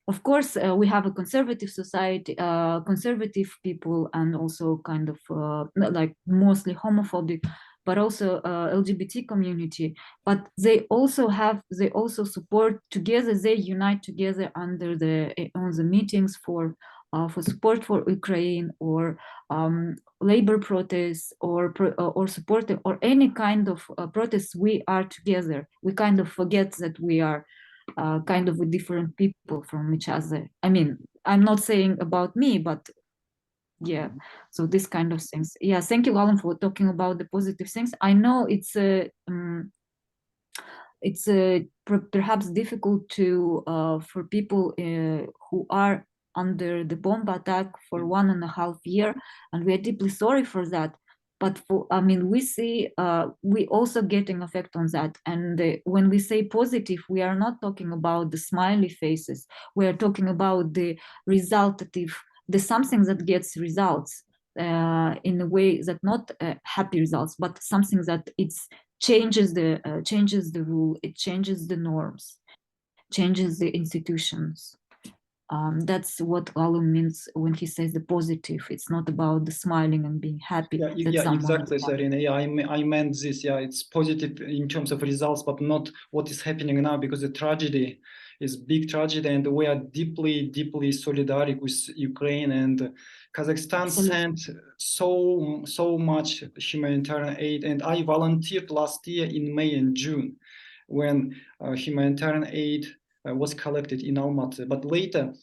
of course, we have a conservative society, conservative people, and also kind of like mostly homophobic, but also LGBT community. But they also support together. They unite together under on the meetings for support for Ukraine, or labor protests, or support, or any kind of protests. We are together. We kind of forget that we are kind of with different people from each other. I mean, I'm not saying about me, but yeah, so this kind of things. Yeah, thank you, Alan, for talking about the positive things. I know it's perhaps difficult to for people who are under the bomb attack for 1.5 years, and we are deeply sorry for that. But I mean, we see we also getting effect on that. And when we say positive, we are not talking about the smiley faces. We are talking about the resultative, the something that gets results in a way that not happy results, but something that it's changes the rule, it changes the norms, changes the institutions. That's what Alan means when he says the positive. It's not about the smiling and being happy. Yeah, exactly, Zarina. Yeah, I meant this. Yeah, it's positive in terms of results, but not what is happening now, because the tragedy is big tragedy, and we are deeply, deeply solidaric with Ukraine, and Kazakhstan sent so much humanitarian aid, and I volunteered last year in May and June when humanitarian aid was collected in Almaty, but later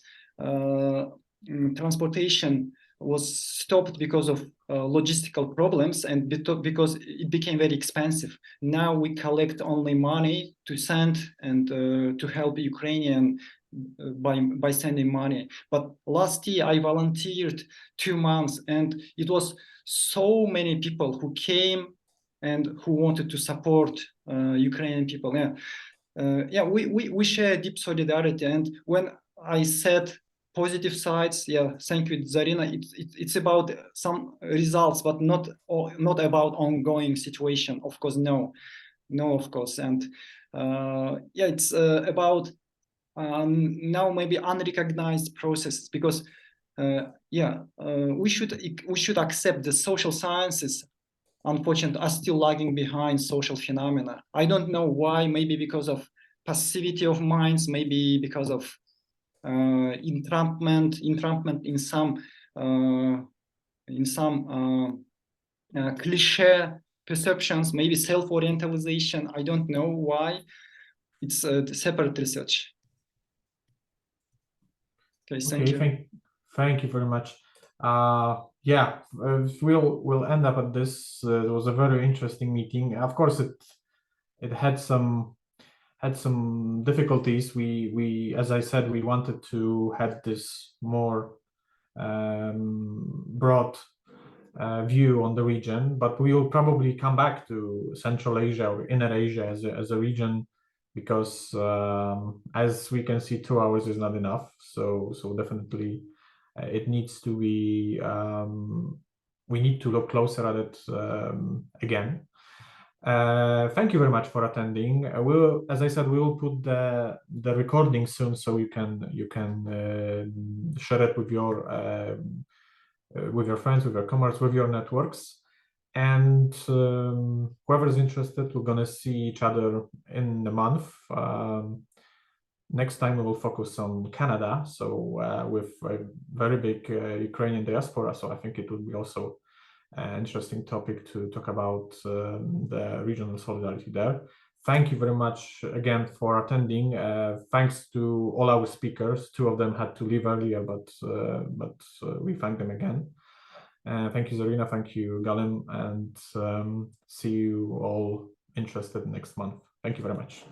transportation was stopped because of logistical problems, and because it became very expensive. Now we collect only money to send and to help Ukrainian by sending money. But last year I volunteered 2 months, and it was so many people who came and who wanted to support Ukrainian people. Yeah, we share deep solidarity. And when I said positive sides, yeah, thank you, Zarina. It's about some results, but not about ongoing situation. Of course, no, of course. And yeah, it's about now maybe unrecognized processes, because we should accept the social sciences, unfortunately, are still lagging behind social phenomena. I don't know why. Maybe because of passivity of minds, maybe because of entrampment in some cliche perceptions, maybe self-orientalization. I don't know why. It's separate research. Okay, thank you. Thank you very much. Yeah, we'll end up at this. It was a very interesting meeting. Of course, it had some difficulties. We as I said, we wanted to have this more broad view on the region, but we will probably come back to Central Asia or Inner Asia as a region, because as we can see, 2 hours is not enough. So definitely it needs to be, we need to look closer at it again. Thank you very much for attending. As I said, we will put the recording soon, so you can share it with your friends, with your comrades, with your networks. And whoever is interested, we're gonna see each other in a month. Next time we will focus on Canada, so with a very big Ukrainian diaspora. So I think it would be also an interesting topic to talk about the regional solidarity there. Thank you very much again for attending. Thanks to all our speakers. 2 of them had to leave earlier, but we thank them again. Thank you, Zarina. Thank you, Galim, and see you all interested next month. Thank you very much.